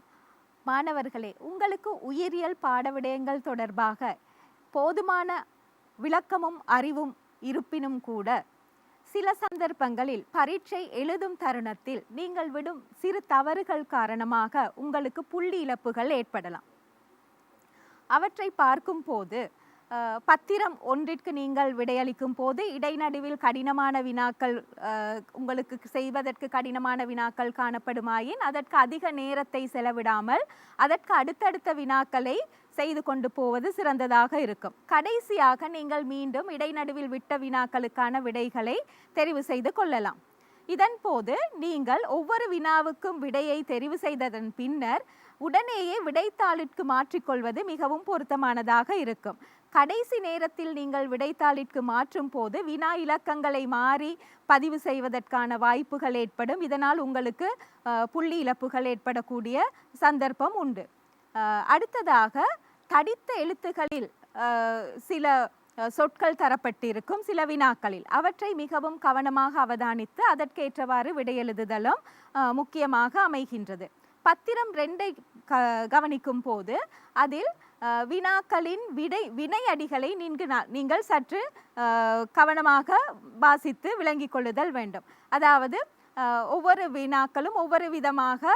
மாணவர்களே, உங்களுக்கு உயிரியல் பாட விடயங்கள் தொடர்பாக போதுமான விளக்கமும் அறிவும் இருப்பினும் கூட சில சந்தர்ப்பங்களில் பரீட்சை எழுதும் தருணத்தில் நீங்கள் விடும் சிறு தவறுகள் காரணமாக உங்களுக்கு புள்ளி இழப்புகள் ஏற்படலாம். அவற்றை பார்க்கும் போது பத்திரம் ஒன்றிற்கு நீங்கள் விடையளிக்கும் போது இடைநடுவில் கடினமான வினாக்கள் உங்களுக்கு செய்வதற்கு கடினமான வினாக்கள் காணப்படுமாயின் அதற்கு அதிக நேரத்தை செலவிடாமல் அதற்கு அடுத்தடுத்த வினாக்களை செய்து கொண்டு போவது சிறந்ததாக இருக்கும். கடைசியாக நீங்கள் மீண்டும் இடைநடுவில் விட்ட வினாக்களுக்கான விடைகளை தெரிவு செய்து கொள்ளலாம். இதன் போது நீங்கள் ஒவ்வொரு வினாவுக்கும் விடையை தெரிவு செய்ததன் பின்னர் உடனேயே விடைத்தாளிற்கு மாற்றிக்கொள்வது மிகவும் பொருத்தமானதாக இருக்கும். கடைசி நேரத்தில் நீங்கள் விடைத்தாளிற்கு மாற்றும் போது வினா இலக்கங்களை மாறி பதிவு செய்வதற்கான வாய்ப்புகள் ஏற்படும். இதனால் உங்களுக்கு புள்ளி இழப்புகள் ஏற்படக்கூடிய சந்தர்ப்பம் உண்டு. அடுத்ததாக தடித்த எழுத்துக்களில் சில சொற்கள் தரப்பட்டிருக்கும் சில வினாக்களில் அவற்றை மிகவும் கவனமாக அவதானித்து அதற்கேற்றவாறு விடையெழுதுதலும் முக்கியமாக அமைகின்றது. பத்திரம் 2 கவனிக்கும் போது அதில் வினாக்களின் வினையடிகளை நீங்கள் சற்று கவனமாக வாசித்து விளங்கிக் கொள்ளுதல் வேண்டும். அதாவது ஒவ்வொரு வினாக்களும் ஒவ்வொரு விதமாக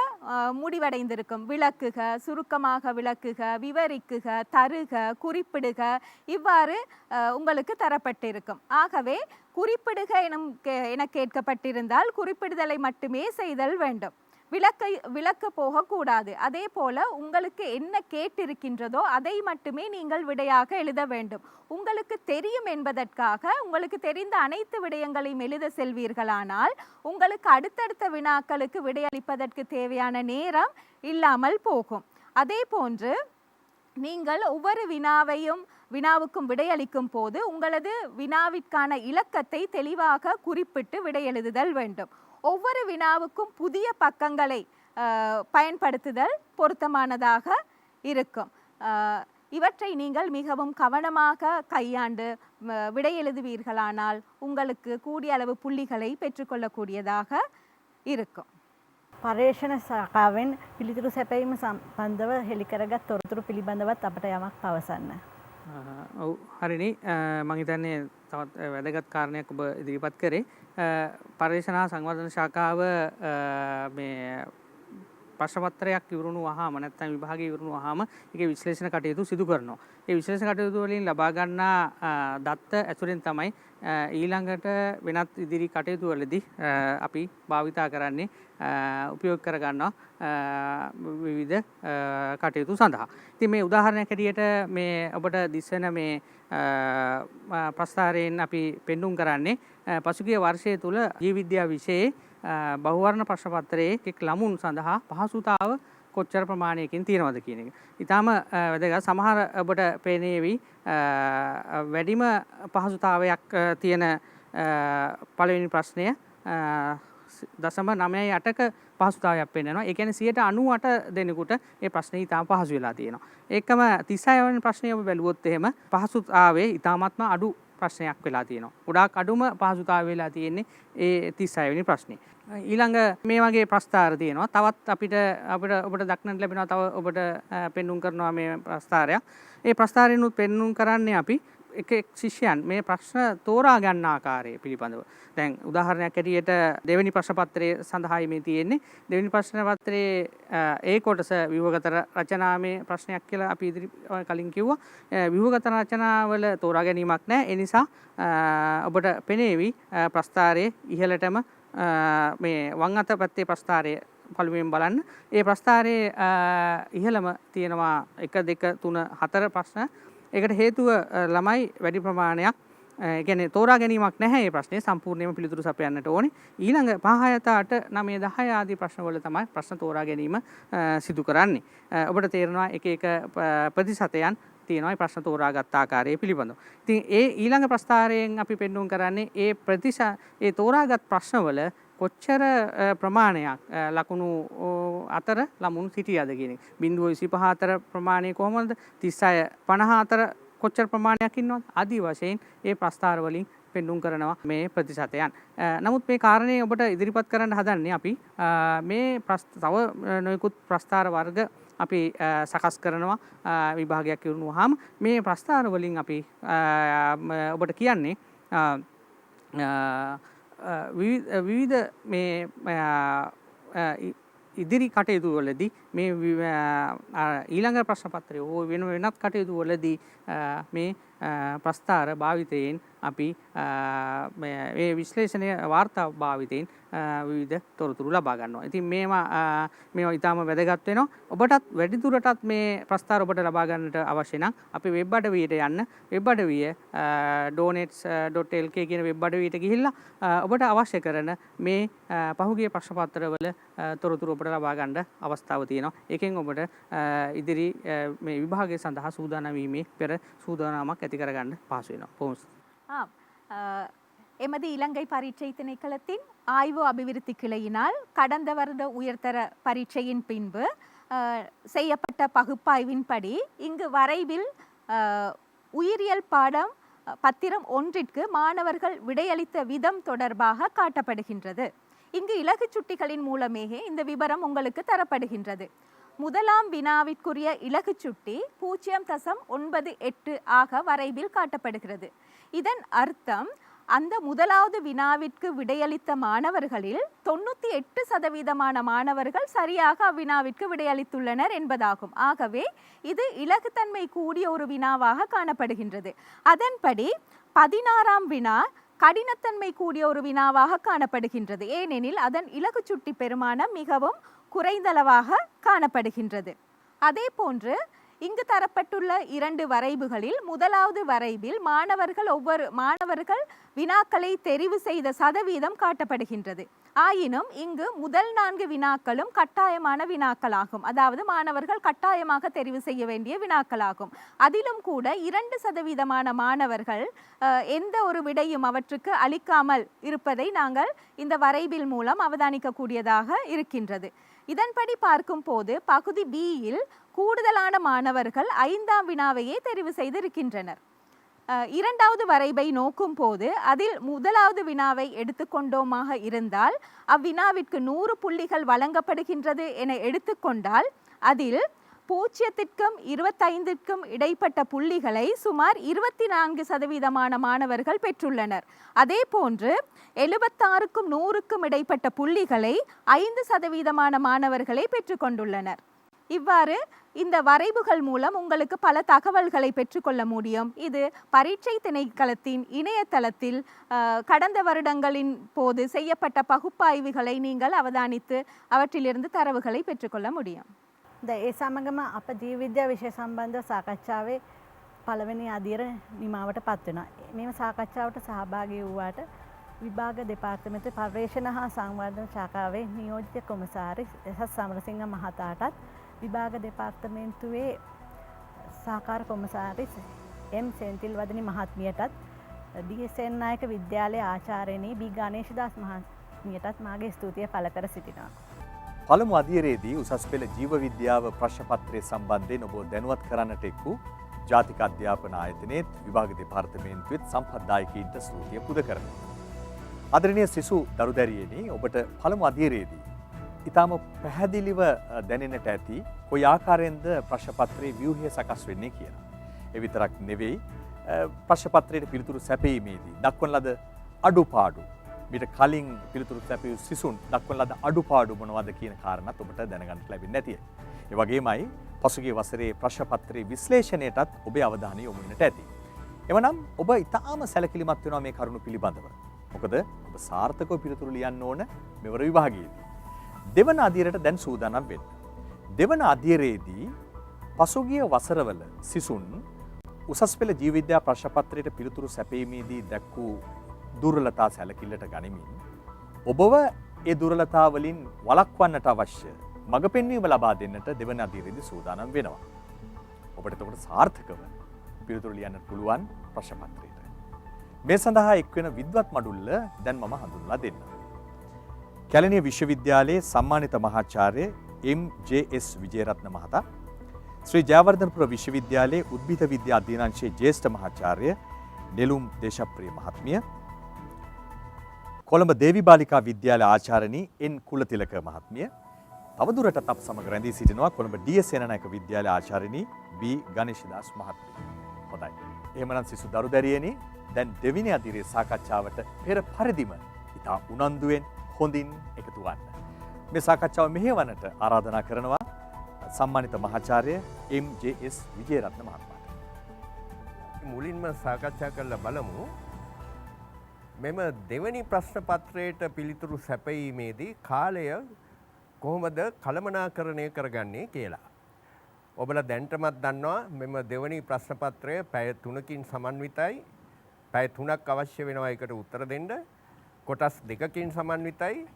முடிவடைந்திருக்கும். விளக்குக, சுருக்கமாக விளக்குக, விவரிக்குக, தருக, குறிப்பிடுக, இவ்வாறு உங்களுக்கு தரப்பட்டிருக்கும். ஆகவே குறிப்பிடுக என கேட்கப்பட்டிருந்தால் குறிப்பிடுதலை மட்டுமே செய்தல் வேண்டும். விளக்க போகக்கூடாது. அதே போல உங்களுக்கு என்ன கேட்டிருக்கின்றதோ அதை மட்டுமே நீங்கள் விடையாக எழுத வேண்டும். உங்களுக்கு தெரியும் என்பதற்காக உங்களுக்கு தெரிந்த அனைத்து விடயங்களையும் எழுத செல்வீர்களானால் உங்களுக்கு அடுத்தடுத்த வினாக்களுக்கு விடையளிப்பதற்கு தேவையான நேரம் இல்லாமல் போகும். அதே போன்று நீங்கள் ஒவ்வொரு வினாவுக்கும் விடையளிக்கும் போது உங்களது வினாவிற்கான இலக்கத்தை தெளிவாக குறிப்பிட்டு விடையெழுதுதல் வேண்டும். ஒவ்வொரு வினாவுக்கும் புதிய பக்கங்களை பயன்படுத்துதல் பொருத்தமானதாக இருக்கும். இவற்றை நீங்கள் மிகவும் கவனமாக கையாண்டு விடையெழுதுவீர்களானால் உங்களுக்கு கூடிய அளவு புள்ளிகளை பெற்றுக்கொள்ளக்கூடியதாக இருக்கும். පර්යේෂණ ශාඛාවෙන් පිළිතුරු සැපයීම සම්බන්ධව හෙළි කරගත් තොරතුරු පිළිබඳවත් අපට යමක් පවසන්න. ඔව් හරිනේ. මම හිතන්නේ තවත් වැදගත් කාරණයක් ඔබ ඉදිරිපත් කරේ. පර්යේෂණ සංවර්ධන ශාඛාව මේ ප්‍රශ්නපත්‍රයක් ඉවරුණු වහාම නැත්නම් විභාගය ඉවරුණු වහාම ඒකේ විශ්ලේෂණ කටයුතු සිදු කරනවා. ඒ විශ්ලේෂණ කටයුතු වලින් ලබා ගන්නා දත්ත ඇතුළෙන් තමයි ඊළඟට වෙනත් ඉදිරි කටයුතු වලදී අපි භාවිතා කරන්නේ උපයෝග කර ගන්නවා විවිධ කටයුතු සඳහා. ඉතින් මේ උදාහරණයක් හැටියට මේ ඔබට දිස්වෙන මේ ප්‍රස්තාරයෙන් අපි පෙන්눔 කරන්නේ පසුගිය වර්ෂය තුල ජීව විද්‍යා විෂයේ බහුවර්ණ ප්‍රශ්න පත්‍රයේ එක් ළමුන් සඳහා පහසුතාව කොච්චර ප්‍රමාණයකින් තියෙනවද කියන එක. ඊටාම වැදගත්. සමහර ඔබට පේනේවි වැඩිම පහසුතාවයක් තියෙන පළවෙනි ප්‍රශ්නය 0.98ක පහසුතාවයක් පෙන්වනවා. ඒ කියන්නේ 98 දෙනෙකුට මේ ප්‍රශ්නේ ඊටාම පහසු වෙලා තියෙනවා. ඒකම 36 වෙනි ප්‍රශ්නය ඔබ බැලුවොත් එහෙම පහසුතාවයේ ඊටාමත්ම අඩු ප්‍රශ්නයක් වෙලා තියෙනවා. ගොඩාක් අඩුම පහසුතාවය වෙලා තියෙන්නේ ඒ 36 වෙනි ප්‍රශ්නේ. ඊළඟ මේ වගේ ප්‍රස්තාර තියෙනවා. තවත් අපිට ඔබට දක්නට ලැබෙනවා තව ඔබට පෙන්눔 කරනවා මේ ප්‍රස්තාරයක්. ඒ ප්‍රස්තාරෙනුත් පෙන්눔 කරන්නේ අපි එක ශිෂ්‍යයන් මේ ප්‍රශ්න තෝරා ගන්න ආකාරය පිළිබඳව. දැන් උදාහරණයක් ඇටියට දෙවෙනි ප්‍රශ්න පත්‍රයේ සඳහායි මේ තියෙන්නේ. දෙවෙනි ප්‍රශ්න පත්‍රයේ ඒ කොටස ව්‍යුහගත රචනාමය ප්‍රශ්නයක් කියලා අපි කලින් කිව්වා. ව්‍යුහගත රචනාවල තෝරා ගැනීමක් නැහැ. ඒ නිසා ඔබට පෙනේවි ප්‍රස්තාරයේ ඉහළටම මේ වම් අත පැත්තේ ප්‍රස්තාරය පළමුවෙන් බලන්න. ඒ ප්‍රස්තාරයේ ඉහළම තියෙනවා 1 2 3 4 ප්‍රශ්න. ඒකට හේතුව ළමයි වැඩි ප්‍රමාණයක් ඒ කියන්නේ තෝරා ගැනීමක් නැහැ මේ ප්‍රශ්නේ සම්පූර්ණයෙන්ම පිළිතුරු සපයන්නට ඕනේ. ඊළඟ 5 7 8 9 10 ආදී ප්‍රශ්නවල තමයි ප්‍රශ්න තෝරා ගැනීම සිදු කරන්නේ. ඔබට තේරෙනවා එක එක ප්‍රතිශතයන් තියෙනවා මේ ප්‍රශ්න තෝරාගත් ආකාරය පිළිබඳව. ඉතින් ඒ ඊළඟ ප්‍රස්තාරයෙන් අපි පෙන්වුම් කරන්නේ ඒ තෝරාගත් ප්‍රශ්නවල කොච්චර ප්‍රමාණයක් ලකුණු අතර ළමුන් සිටියද කියන එක. 0.25 අතර ප්‍රමාණය කොහොමද? 36 50 අතර කොච්චර ප්‍රමාණයක් ඉන්නවද? ආදී වශයෙන් ඒ ප්‍රස්තාර වලින් පෙන්눔 කරනවා මේ ප්‍රතිශතයන්. නමුත් මේ කාරණේ ඔබට ඉදිරිපත් කරන්න හදන්නේ අපි මේ තව නොයෙකුත් ප්‍රස්තාර වර්ග අපි සකස් කරනවා විභාගයක් ඉවරුනහම මේ ප්‍රස්තාර වලින් අපි ඔබට කියන්නේ විවිධ මේ ඉදිරි කටයුතු වලදී මේ ඊළඟ ප්‍රශ්න පත්‍රය හෝ වෙනත් කටයුතු වලදී මේ ප්‍රස්තාර භාවිතයෙන් අපි මේ විශ්ලේෂණය වාර්තා භාවිතයෙන් විවිධ තොරතුරු ලබා ගන්නවා. ඉතින් මේවා ඊටාම වැදගත් වෙනවා. ඔබටත් වැඩිදුරටත් මේ ප්‍රස්තාර ඔබට ලබා ගන්නට අවශ්‍ය නම් අපි වෙබ් අඩවියට යන්න. වෙබ් අඩවිය donets.lk කියන වෙබ් අඩවියට ගිහිල්ලා ඔබට අවශ්‍ය කරන මේ පහුගිය ප්‍රශ්න පත්‍රවල තොරතුරු ඔබට ලබා ගන්න අවස්ථාව තියෙනවා. ඒකෙන් ඔබට ඉදිරි මේ විභාගය සඳහා සූදානම් වීමේ පෙර சூதானமாக ඇති කරගන්න පහසු වෙනවා. எமது இலங்கை பரீட்சை திணைக்களத்தின் ஆய்வு அபிவிருத்தி கிளையினால் கடந்த வருட உயர்தர பரீட்சையின் பின்பு செய்யப்பட்ட பகுப்பாய்வின்படி இங்கு வரைவில் உயிரியல் பாடம் பத்திரம் 1ற்கு மாணவர்கள் விடையளித்த விதம் தொடர்பாக காட்டப்படுகின்றது. இங்கு இலகுச் சுட்டிகளின் மூலமே இந்த விபரம் உங்களுக்கு தரப்படுகின்றது. முதலாம் வினாவிற்குரிய இலக்கு சுட்டி 0.98 ஆக வரைவில் காட்டப்படுகிறது. இதன் அர்த்தம் அந்த முதலாவது வினாவிற்கு விடையளித்த மாணவர்களில் 98% மாணவர்கள் சரியாக அவ்வினாவிற்கு விடையளித்துள்ளனர் என்பதாகும். ஆகவே இது இலகுத்தன்மை கூடிய ஒரு வினாவாக காணப்படுகின்றது. அதன்படி 16ஆம் வினா கடினத்தன்மை கூடிய ஒரு வினாவாக காணப்படுகின்றது. ஏனெனில் அதன் இலக்கு சுட்டி பெருமானம் மிகவும் குறைந்தளவாக காணப்படுகின்றது. அதே போன்று இங்கு தரப்பட்டுள்ள 2 வரைவுகளில் முதலாவது வரைவில் மாணவர்கள் வினாக்களை தெரிவு செய்த சதவீதம் காட்டப்படுகின்றது. ஆயினும் இங்கு முதல் 4 வினாக்களும் கட்டாயமான வினாக்களாகும். அதாவது மாணவர்கள் கட்டாயமாக தெரிவு செய்ய வேண்டிய வினாக்களாகும். அதிலும் கூட 2% மாணவர்கள் எந்த ஒரு விடையும் அவற்றுக்கு அளிக்காமல் இருப்பதை நாங்கள் இந்த வரைவில் மூலம் அவதானிக்கக்கூடியதாக இருக்கின்றது. இதன்படி பார்க்கும் போது பகுதி பியில் கூடுதலான மாணவர்கள் 5ஆம் வினாவையே தெரிவு செய்திருக்கின்றனர். 2வது வரைவை நோக்கும் போது அதில் முதலாவது வினாவை எடுத்துக்கொண்டோமாக இருந்தால் அவ்வினாவிற்கு 100 புள்ளிகள் வழங்கப்படுகின்றது என எடுத்துக்கொண்டால் அதில் 0க்கும் 25க்கும் இடைப்பட்ட புள்ளிகளை சுமார் 24% மாணவர்கள் பெற்றுள்ளனர். அதே போன்று 76க்கும் 100க்கும் இடைப்பட்ட புள்ளிகளை 5% மாணவர்களை பெற்றுக்கொண்டுள்ளனர். இவ்வாறு இந்த வரைவுகள் மூலம் உங்களுக்கு பல தகவல்களை பெற்றுக்கொள்ள முடியும். இது பரீட்சை திணைக்களத்தின் இணையதளத்தில் கடந்த வருடங்களின் போது செய்யப்பட்ட பகுப்பாய்வுகளை நீங்கள் அவதானித்து அவற்றிலிருந்து தரவுகளை பெற்றுக்கொள்ள முடியும். ඒ සමගම අප ජීව විද්‍යා විෂය සම්බන්ධව සාකච්ඡාවේ පළවෙනි අදියර නිමාවට පත් වෙනවා. මේව සාකච්ඡාවට සහභාගී වූවාට විභාග දෙපාර්තමේන්තුවේ පර්යේෂණ හා සංවර්ධන ශාඛාවේ නියෝජිත කොමසාරිස් එස් සමරසිංහ මහතාටත් විභාග දෙපාර්තමේන්තුවේ සහකාර කොමසාරිස් එම් සෙන්තිල්වදනි මහත්මියටත් ඩී.එස්.එන් නායක විද්‍යාලයේ ආචාර්යනී බී ගණේශදාස් මහත්මියටත් මාගේ ස්තුතිය පළ කර සිටිනවා. පළමු අදියරේදී උසස් පෙළ ජීව විද්‍යාව ප්‍රශ්න පත්‍රය සම්බන්ධයෙන් ඔබ දැනුවත් කරන්නට එක්වූ ජාතික අධ්‍යාපන ආයතනයේත් විභාග දෙපාර්තමේන්තුවේත් සම්පත්දායකයින්ට ස්තුතිය පුද කරනවා. ආදරණීය සිසු දරුදැරියනි, ඔබට පළමු අදියරේදී ඊටම පැහැදිලිව දැනෙන්නට ඇති කොයි ආකාරයෙන්ද ප්‍රශ්න පත්‍රයේ ව්‍යුහය සකස් වෙන්නේ කියලා. ඒ විතරක් නෙවෙයි, ප්‍රශ්න පත්‍රයේ පිළිතුරු සැපීමේදී දක්වන ලද අඩුපාඩු, මීට කලින් පිළිතුරු සැපයූ සිසුන් දක්වන ලද අඩුපාඩු මොනවද කියන කාරණාත් ඔබට දැනගන්න ලැබෙන්නේ නැතියි. ඒ වගේමයි පසුගිය වසරේ ප්‍රශ්න පත්‍රයේ විශ්ලේෂණයටත් ඔබේ අවධානය යොමු වෙන්නට ඇති. එවනම් ඔබ ඊටාම සැලකිලිමත් වෙනවා මේ කරුණු පිළිබඳව. මොකද ඔබ සාර්ථකව පිළිතුරු ලියන්න ඕන මෙවර විභාගයේදී. දෙවන අදියරට දැන් සූදානම් වෙන්න. දෙවන අදියරේදී පසුගිය වසරවල සිසුන් උසස් පෙළ ජීව විද්‍යා ප්‍රශ්න පත්‍රයට පිළිතුරු සැපීමේදී දැක්වූ දුර්වලතා සැලකිල්ලට ගනිමින් ඔබව ඒ දුර්වලතා වලින් වළක්වන්නට අවශ්‍ය මඟ පෙන්වීම ලබා දෙන්නට දෙවන අදියරේදී සූදානම් වෙනවා. ඔබට එතකොට සාර්ථකව පිළිතුරු ලියන්න පුළුවන් ප්‍රශ්න පත්‍රයට. මේ සඳහා එක්වෙන විද්වත් මඩුල්ල දැන් මම හඳුන්වලා දෙන්නම්. කැලණිය විශ්වවිද්‍යාලයේ සම්මානිත මහාචාර්ය එම්.ජේ.එස්. විජේරත්න මහතා, ශ්‍රී ජයවර්ධනපුර විශ්වවිද්‍යාලයේ උද්භිද විද්‍යා අධ්‍යනාංශයේ ජ්‍යෙෂ්ඨ මහාචාර්ය නෙළුම් දේශප්‍රිය මහත්මිය, කොළඹ දේවි බාලිකා විද්‍යාලය ආචාර්යනී එන් කුලතිලක මහත්මිය, තවදුරටත් අප සමග රැඳී සිටිනවා කොළඹ ඩී.එස්. සේනානායක විද්‍යාලය ආචාර්යනී බී ගණේශදාස් මහත්මිය. හොඳයි. එහෙමනම් සිසු දරුදැරියනි, දැන් දෙවෙනි අදියරේ සාකච්ඡාවට පෙර පරිදිම ඉතා උනන්දුවෙන් හොඳින් එකතු වන්න. මේ සාකච්ඡාව මෙහෙවන්නට ආරාධනා කරනවා සම්මානිත මහාචාර්ය එම්.ජේ.එස්. විජේරත්න මහත්මයාට. මුලින්ම සාකච්ඡා කරලා බලමු මෙම දෙවැනි ප්‍රශ්න පත්‍රයට පිළිතුරු සැපයීමේදී කාලය කොහොමද කළමනාකරණය කරගන්නේ කියලා. ඔබලා දැන්ටමත් දන්නවා මෙම දෙවැනි ප්‍රශ්න පත්‍රය පැය 3කින් සමන්විතයි. පැය 3ක් අවශ්‍ය වෙනවා ඒකට උත්තර දෙන්න. කොටස් 2කින් සමන්විතයි.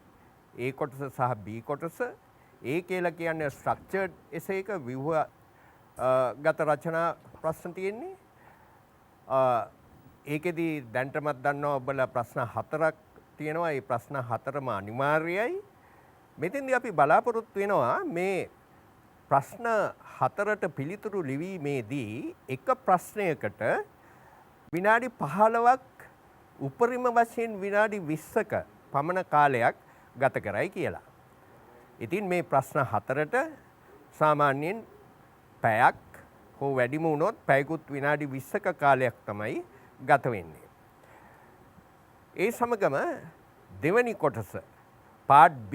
A කොටස සහ B කොටස. A කියලා කියන්නේ ස්ට්‍රක්චර්ඩ් එසේ එක ව්‍යුහගත රචනා ප්‍රශ්න තියෙන්නේ. ඒකෙදී දැන්ටමත් දන්නවා ඔබලා ප්‍රශ්න 4ක් තියෙනවා. ඒ ප්‍රශ්න 4ම අනිවාර්යයි. මෙතෙන්දී අපි බලාපොරොත්තු වෙනවා මේ ප්‍රශ්න 4ට පිළිතුරු ලිවීමේදී එක ප්‍රශ්නයකට විනාඩි 15ක් උපරිම වශයෙන් විනාඩි 20ක පමණ කාලයක් ගත කරයි කියලා. ඉතින් මේ ප්‍රශ්න 4ට සාමාන්‍යයෙන් පැයක් හෝ වැඩිම වුණොත් පැයකුත් විනාඩි 20ක කාලයක් තමයි ගත වෙන්නේ. ඒ සමගම දෙවැනි කොටස part B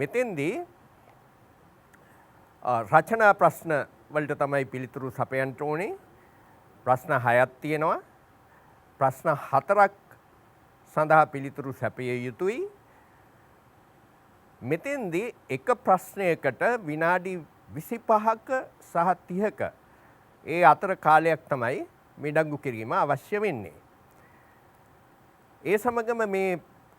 මෙතෙන්දී රචනා ප්‍රශ්න වලට තමයි පිළිතුරු සපයන්න ඕනේ. ප්‍රශ්න 6ක් තියෙනවා. ප්‍රශ්න 4ක් සඳහා පිළිතුරු සැපිය යුතුයි. මෙතෙන්දී එක ප්‍රශ්නයකට විනාඩි 25ක සහ 30ක ඒ අතර කාලයක් තමයි මිඩංගු කිරීම අවශ්‍ය වෙන්නේ. ඒ සමගම මේ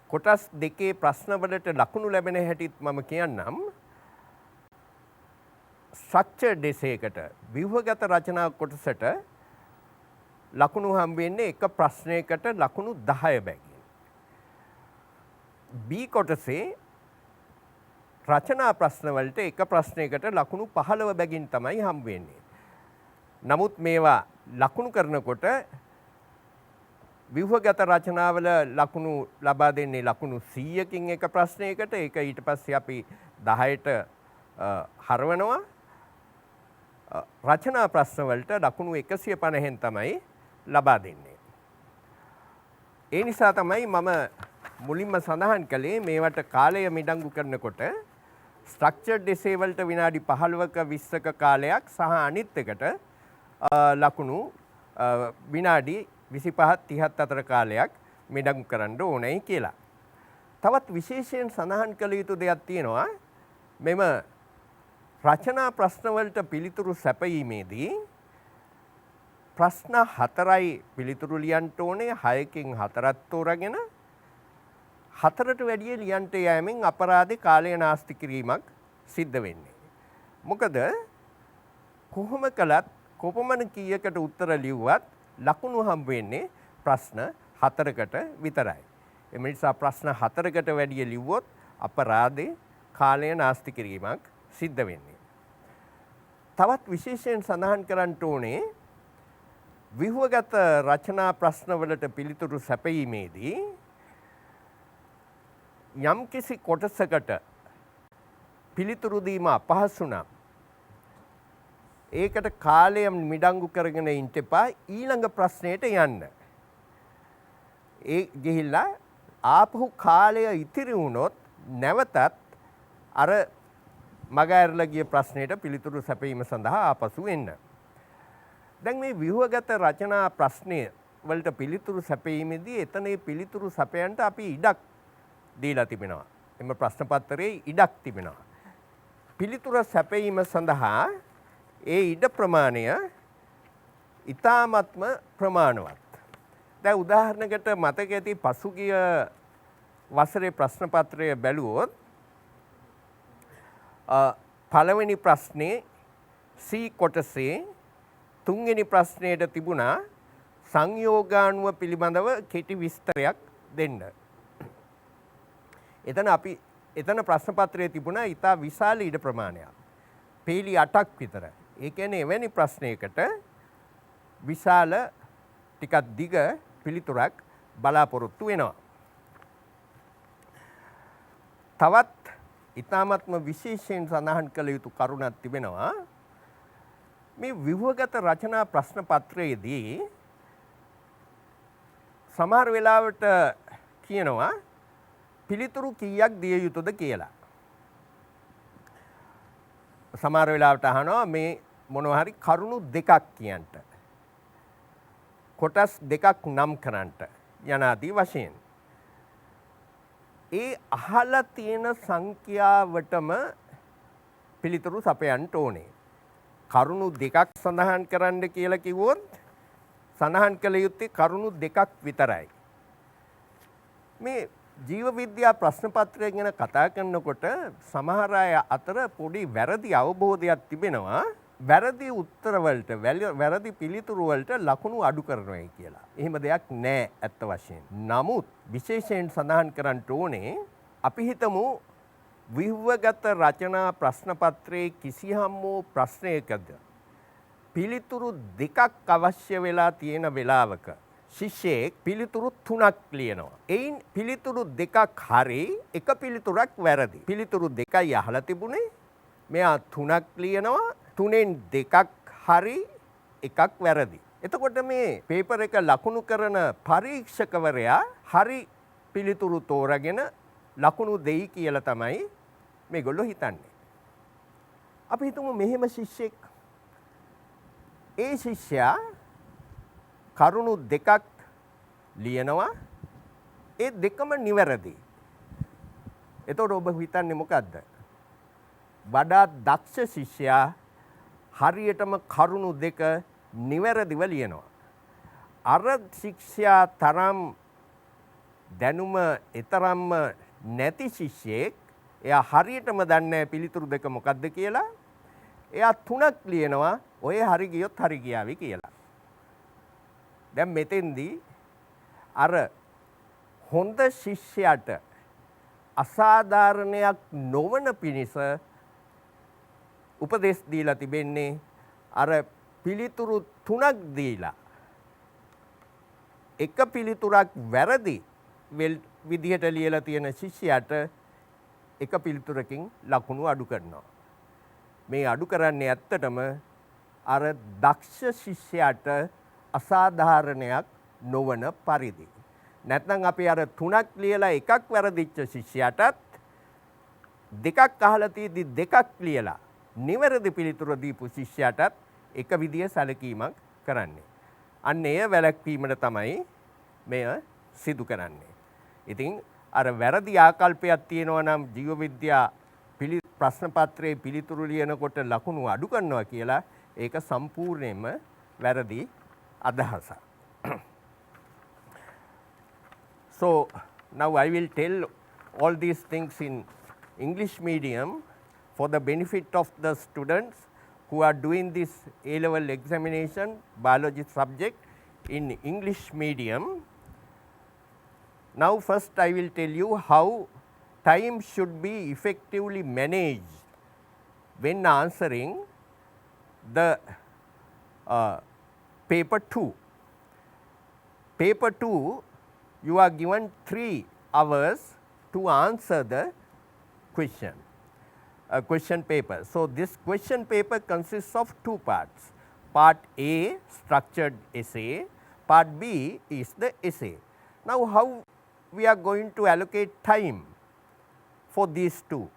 කොටස් දෙකේ ප්‍රශ්නවලට ලකුණු ලැබෙන හැටිත් මම කියන්නම්. ස්ට්‍රක්චර්ඩ් එසේකට ව්‍යුහගත රචනා කොටසට ලකුණු හම් වෙන්නේ එක ප්‍රශ්නයකට ලකුණු 10 බැගින්. B කොටසේ රචනා ප්‍රශ්න වලට එක ප්‍රශ්නයකට ලකුණු 15 බැගින් තමයි හම් වෙන්නේ. නමුත් මේවා ලකුණු කරනකොට ව්‍යුහගත රචනාවල ලකුණු ලබා දෙන්නේ ලකුණු 100කින් එක ප්‍රශ්නයකට. ඒක ඊට පස්සේ අපි 10ට හරවනවා. රචනා ප්‍රශ්න වලට ලකුණු 150න් තමයි ලබා දෙන්නේ. ඒ නිසා තමයි මම මුලින්ම සඳහන් කළේ මේවට කාලය මිඩංගු කරනකොට ස්ට්‍රක්චර්ඩ් එසේ වලට විනාඩි 15ක 20ක කාලයක් සහ අනිත් එකට ලකුණු විනාඩි 25ත් 30ත් අතර කාලයක් මිඩංගු කරන්න ඕනේ කියලා. තවත් විශේෂයෙන් සඳහන් කළ යුතු දෙයක් තියෙනවා. මෙම රචනා ප්‍රශ්න වලට පිළිතුරු සැපයීමේදී ප්‍රශ්න 4යි පිළිතුරු ලියන්න ඕනේ. 6කින් 4ක් තෝරාගෙන 4ට වැඩිය ලියන්න යෑමෙන් අපරාධේ කාලය නාස්ති කිරීමක් සිද්ධ වෙන්නේ. මොකද කොහොම කළත් කොපමණ කීයකට උත්තර ලිව්වත් ලකුණු හම්බ වෙන්නේ ප්‍රශ්න 4කට විතරයි. එම නිසා ප්‍රශ්න 4කට වැඩිය ලිව්වොත් අපරාධේ කාලය නාස්ති කිරීමක් සිද්ධ වෙන්නේ. තවත් විශේෂයෙන් සඳහන් කරන්න ඕනේ ව්‍යුහගත රචනා ප්‍රශ්නවලට පිළිතුරු සැපයීමේදී යම්කිසි කොටසකට පිළිතුරු දීම අපහසු නම් ඒකට කාලය මිඩංගු කරගෙන ඉන්න එපා. ඊළඟ ප්‍රශ්නයට යන්න. ඒ ගිහිල්ලා ආපහු කාලය ඉතිරි වුණොත් නැවතත් අර මග ඇරලා ගිය ප්‍රශ්නයට පිළිතුරු සැපීම සඳහා ආපසු එන්න. දැන් මේ ව්‍යුහගත රචනා ප්‍රශ්නය වලට පිළිතුරු සැපීමේදී එතනේ පිළිතුරු සපයන්නට අපි ඉඩක් දීලා තිබෙනවා. එම ප්‍රශ්න පත්‍රයේ ඉඩක් තිබෙනවා. පිළිතුර සැපයීම සඳහා ඒ ඉඩ ප්‍රමාණය ඉතාමත්ම ප්‍රමාණවත්. දැන් උදාහරණයකට මතක ඇති පසුගිය වසරේ ප්‍රශ්න පත්‍රය බැලුවොත් පළවෙනි ප්‍රශ්නේ C කොටසේ තුන්වෙනි ප්‍රශ්නයට තිබුණා සංයෝගාණුව පිළිබඳව කෙටි විස්තරයක් දෙන්න. එතන ප්‍රශ්න පත්‍රයේ තිබුණා ඉතා විශාල ඉඩ ප්‍රමාණයක්. පේලි 8ක් විතර. ඒ කියන්නේ එවැනි ප්‍රශ්නයකට විශාල ටිකක් දිග පිළිතුරක් බලාපොරොත්තු වෙනවා. තවත් ඉතාමත්ම විශේෂයෙන් සඳහන් කළ යුතු කරුණක් තිබෙනවා. මේ ව්‍යුහගත රචනා ප්‍රශ්න පත්‍රයේදී සමහර වෙලාවට කියනවා පිළිතුරු කීයක් දිය යුතුද කියලා. සමහර වෙලාවට අහනවා මේ මොනවා හරි කරුණු දෙකක් කියන්නට. කොටස් දෙකක් නම් කරන්නට යනාදී වශයෙන්. ඒ අහලා තියෙන සංඛ්‍යාවටම පිළිතුරු සපයන්න ඕනේ. කරුණු දෙකක් සඳහන් කරන්න කියලා කිව්වොත් සඳහන් කළ යුත්තේ කරුණු දෙකක් විතරයි. මේ ජීව විද්‍යා ප්‍රශ්න පත්‍රය ගැන කතා කරනකොට සමහර අය අතර පොඩි වැරදි අවබෝධයක් තිබෙනවා. වැරදි උත්තරවලට වැරදි පිළිතුරු වලට ලකුණු අඩු කරනවායි කියලා. එහෙම දෙයක් නෑ ඇත්ත වශයෙන්. නමුත් විශේෂයෙන් සඳහන් කරන්න ඕනේ අපි හිතමු ව්‍යුහගත රචනා ප්‍රශ්න පත්‍රයේ කිසියම් වූ ප්‍රශ්නයකද පිළිතුරු දෙකක් අවශ්‍ය වෙලා තියෙන වෙලාවක ශිෂ්‍යයෙක් පිළිතුරු 3ක් ලියනවා. එයින් පිළිතුරු දෙකක් හරි එක පිළිතුරක් වැරදි. පිළිතුරු දෙකයි අහලා තිබුණේ මෙයා 3ක් ලියනවා 3න් 2ක් හරි එකක් වැරදි. එතකොට මේ පේපර් එක ලකුණු කරන පරීක්ෂකවරයා හරි පිළිතුරු තෝරගෙන ලකුණු දෙයි කියලා තමයි මේගොල්ලෝ හිතන්නේ. අපි හිතමු මෙහෙම ශිෂ්‍යෙක්. ඒ ශිෂ්‍යයා කරුණු දෙකක් ලියනවා. ඒ දෙකම නිවැරදි. එතකොට ඔබ හිතන්නේ මොකද්ද? වඩා දක්ෂ ශිෂ්‍යයා හරියටම කරුණු දෙක නිවැරදිව ලියනවා. අර ශිෂ්‍යයා තරම් දැනුම එතරම්ම නැති ශිෂ්‍යයෙක් එයා හරියටම දන්නේ පිළිතුරු දෙක මොකක්ද කියලා. එයා 3ක් ලියනවා ඔය හරි ගියොත් හරි ගියාවි කියලා. දැන් මෙතෙන්දී අර හොඳ ශිෂ්‍යයාට අසාධාරණයක් නොවන පිණිස උපදෙස් දීලා තිබෙන්නේ අර පිළිතුරු 3ක් දීලා එක පිළිතුරක් වැරදි විදිහට ලියලා තියෙන ශිෂ්‍යයාට එක පිළිතුරකින් ලකුණු අඩු කරනවා. මේ අඩු කරන්නේ ඇත්තටම අර දක්ෂ ශිෂ්‍යයාට අසාධාරණයක් නොවන පරිදි. නැත්නම් අපි අර 3ක් ලියලා එකක් වැරදිච්ච ශිෂ්‍යයාටත් දෙකක් අහලා තියෙද්දි දෙකක් ලියලා නිවැරදි පිළිතුර දීපු ශිෂ්‍යයාටත් එක විදිය සැලකීමක් කරන්නේ. අන්න එය වැළැක්වීමට තමයි මෙය සිදු කරන්නේ. ඉතින් අර වැරදි ආකල්පයක් තියෙනවා නම් ජීව විද්‍යා ප්‍රශ්න පත්‍රයේ පිළිතුරු ලියනකොට ලකුණු අඩු කරනවා කියලා ඒක සම්පූර්ණයෙන්ම වැරදි අදහසක්. So now I will tell all these things in English medium for the benefit of the students who are doing this A-level examination biology subject in English medium. Now first I will tell you how time should be effectively managed when answering the paper 2. Paper 2, you are given 3 hours to answer the question paper. So this question paper consists of 2 parts. Part A, structured essay. Part B is the essay. Now how we are going to allocate time for these 2?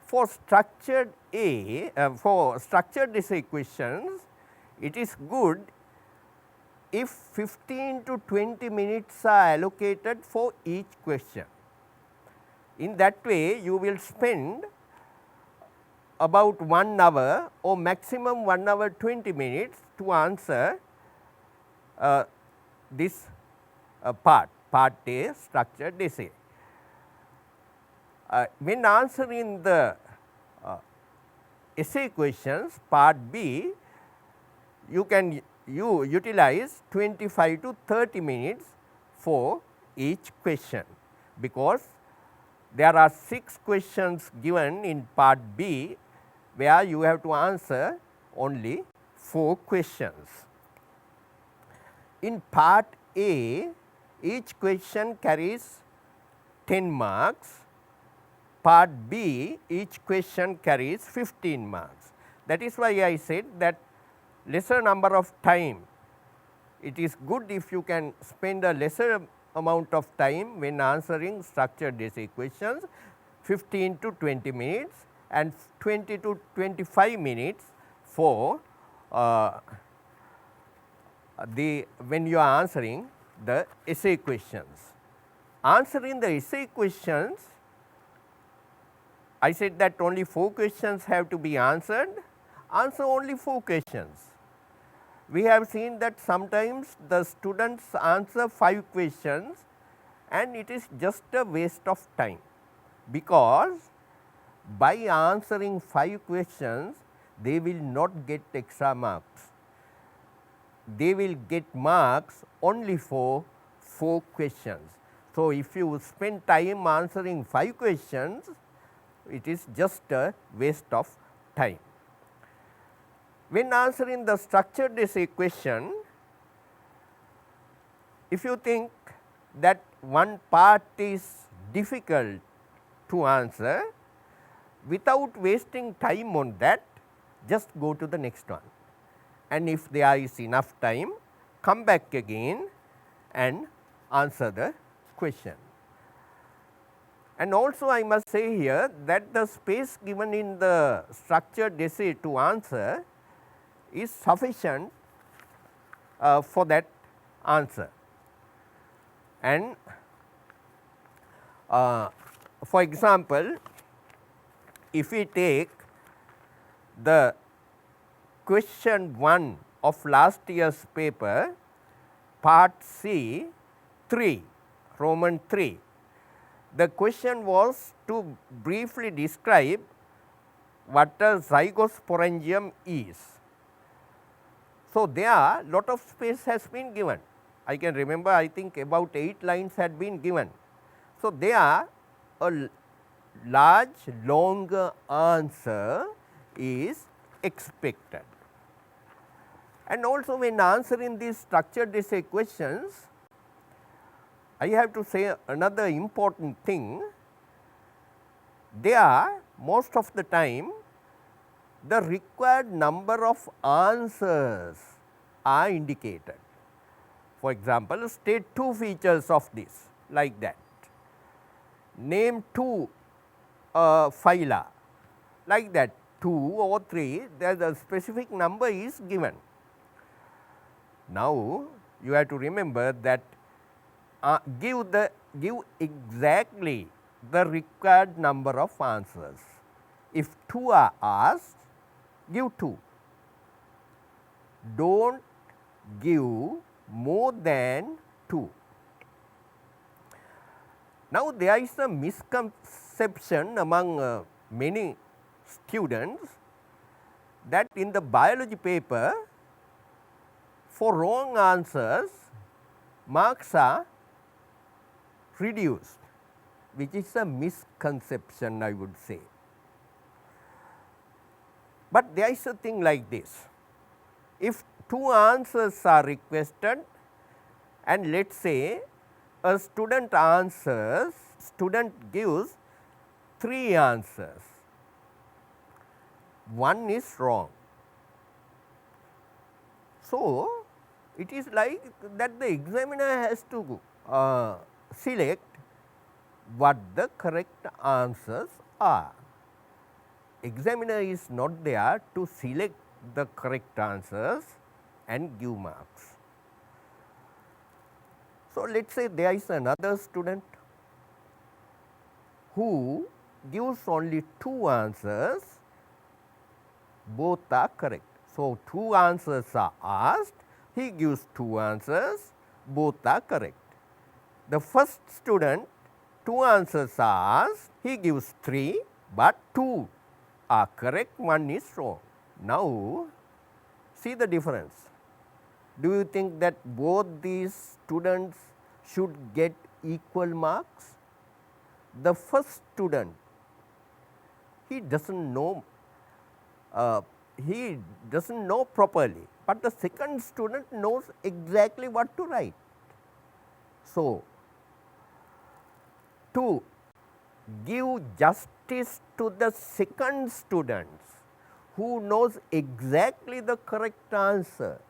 For structured essay questions, it is good if 15 to 20 minutes are allocated for each question. In that way, you will spend about 1 hour or maximum 1 hour 20 minutes to answer this part A, structured essay. When answering the essay questions, part B, you utilize 25 to 30 minutes for each question, because there are 6 questions given in part B where you have to answer only 4 questions. In part A, each question carries 10 marks. Part B, each question carries 15 marks. That is why I said that lesser number of time, it is good if you can spend a lesser amount of time when answering structured essay questions, 15 to 20 minutes and 20 to 25 minutes for when you are answering the essay questions. Answering the essay questions, I said that only 4 questions have to be answered. Answer only 4 questions. We have seen that sometimes the students answer 5 questions and it is just a waste of time, because by answering 5 questions they will not get extra marks. They will get marks only for 4 questions. So if you spend time answering 5 questions, it is just a waste of time. When answering the structured essay question, if you think that one part is difficult to answer, without wasting time on that, just go to the next one. And if there is enough time, come back again and answer the question. And also I must say here that the space given in the structured essay to answer is sufficient for that answer. And for example, if we take the question 1 of last year's paper, part C 3, Roman 3. The question was to briefly describe what a zygosporangium is. So, there lot of space has been given. I can remember, I think about 8 lines had been given. So, there a large longer answer is expected. And also when answering these structured essay questions, I have to say another important thing. There most of the time the required number of answers are indicated. For example, state 2 features of this, like that. Name 2 phyla, like that, 2 or 3, there is a specific number is given. Now, you have to remember that give exactly the required number of answers. If 2 are asked, give 2. Do not give more than 2. Now, there is a misconception among many students that in the biology paper, for wrong answers, marks are reduced, which is a misconception, I would say. But there is a thing like this. If 2 answers are requested and let us say a student gives 3 answers, 1 is wrong. So, it is like that the examiner has to select what the correct answers are. Examiner is not there to select the correct answers and give marks. So, let us say there is another student who gives only 2 answers, both are correct. So, 2 answers are asked, he gives 2 answers, both are correct. The first student, 2 answers are asked, he gives 3, but 2 are correct, 1 is wrong. Now, see the difference. Do you think that both these students should get equal marks? The first student, he does not know properly, but the second student knows exactly what to write. So, to give justice to the second student who knows exactly the correct answer,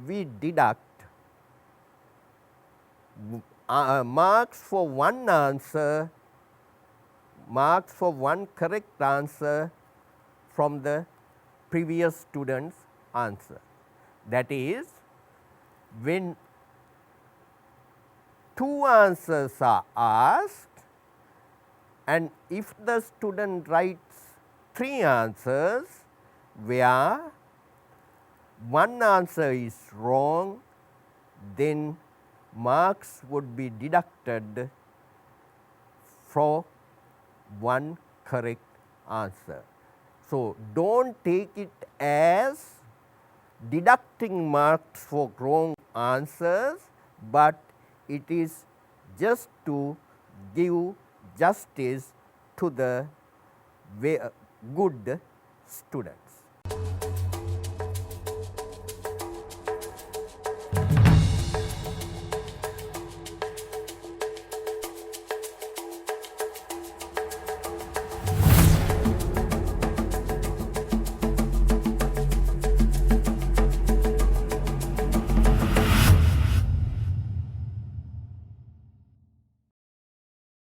we deduct marks for one answer, marks for one correct answer from the previous student's answer. That is, when 2 answers are asked and if the student writes 3 answers where one answer is wrong, then marks would be deducted for one correct answer. So, do not take it as deducting marks for wrong answers, but it is just to give justice to the good students.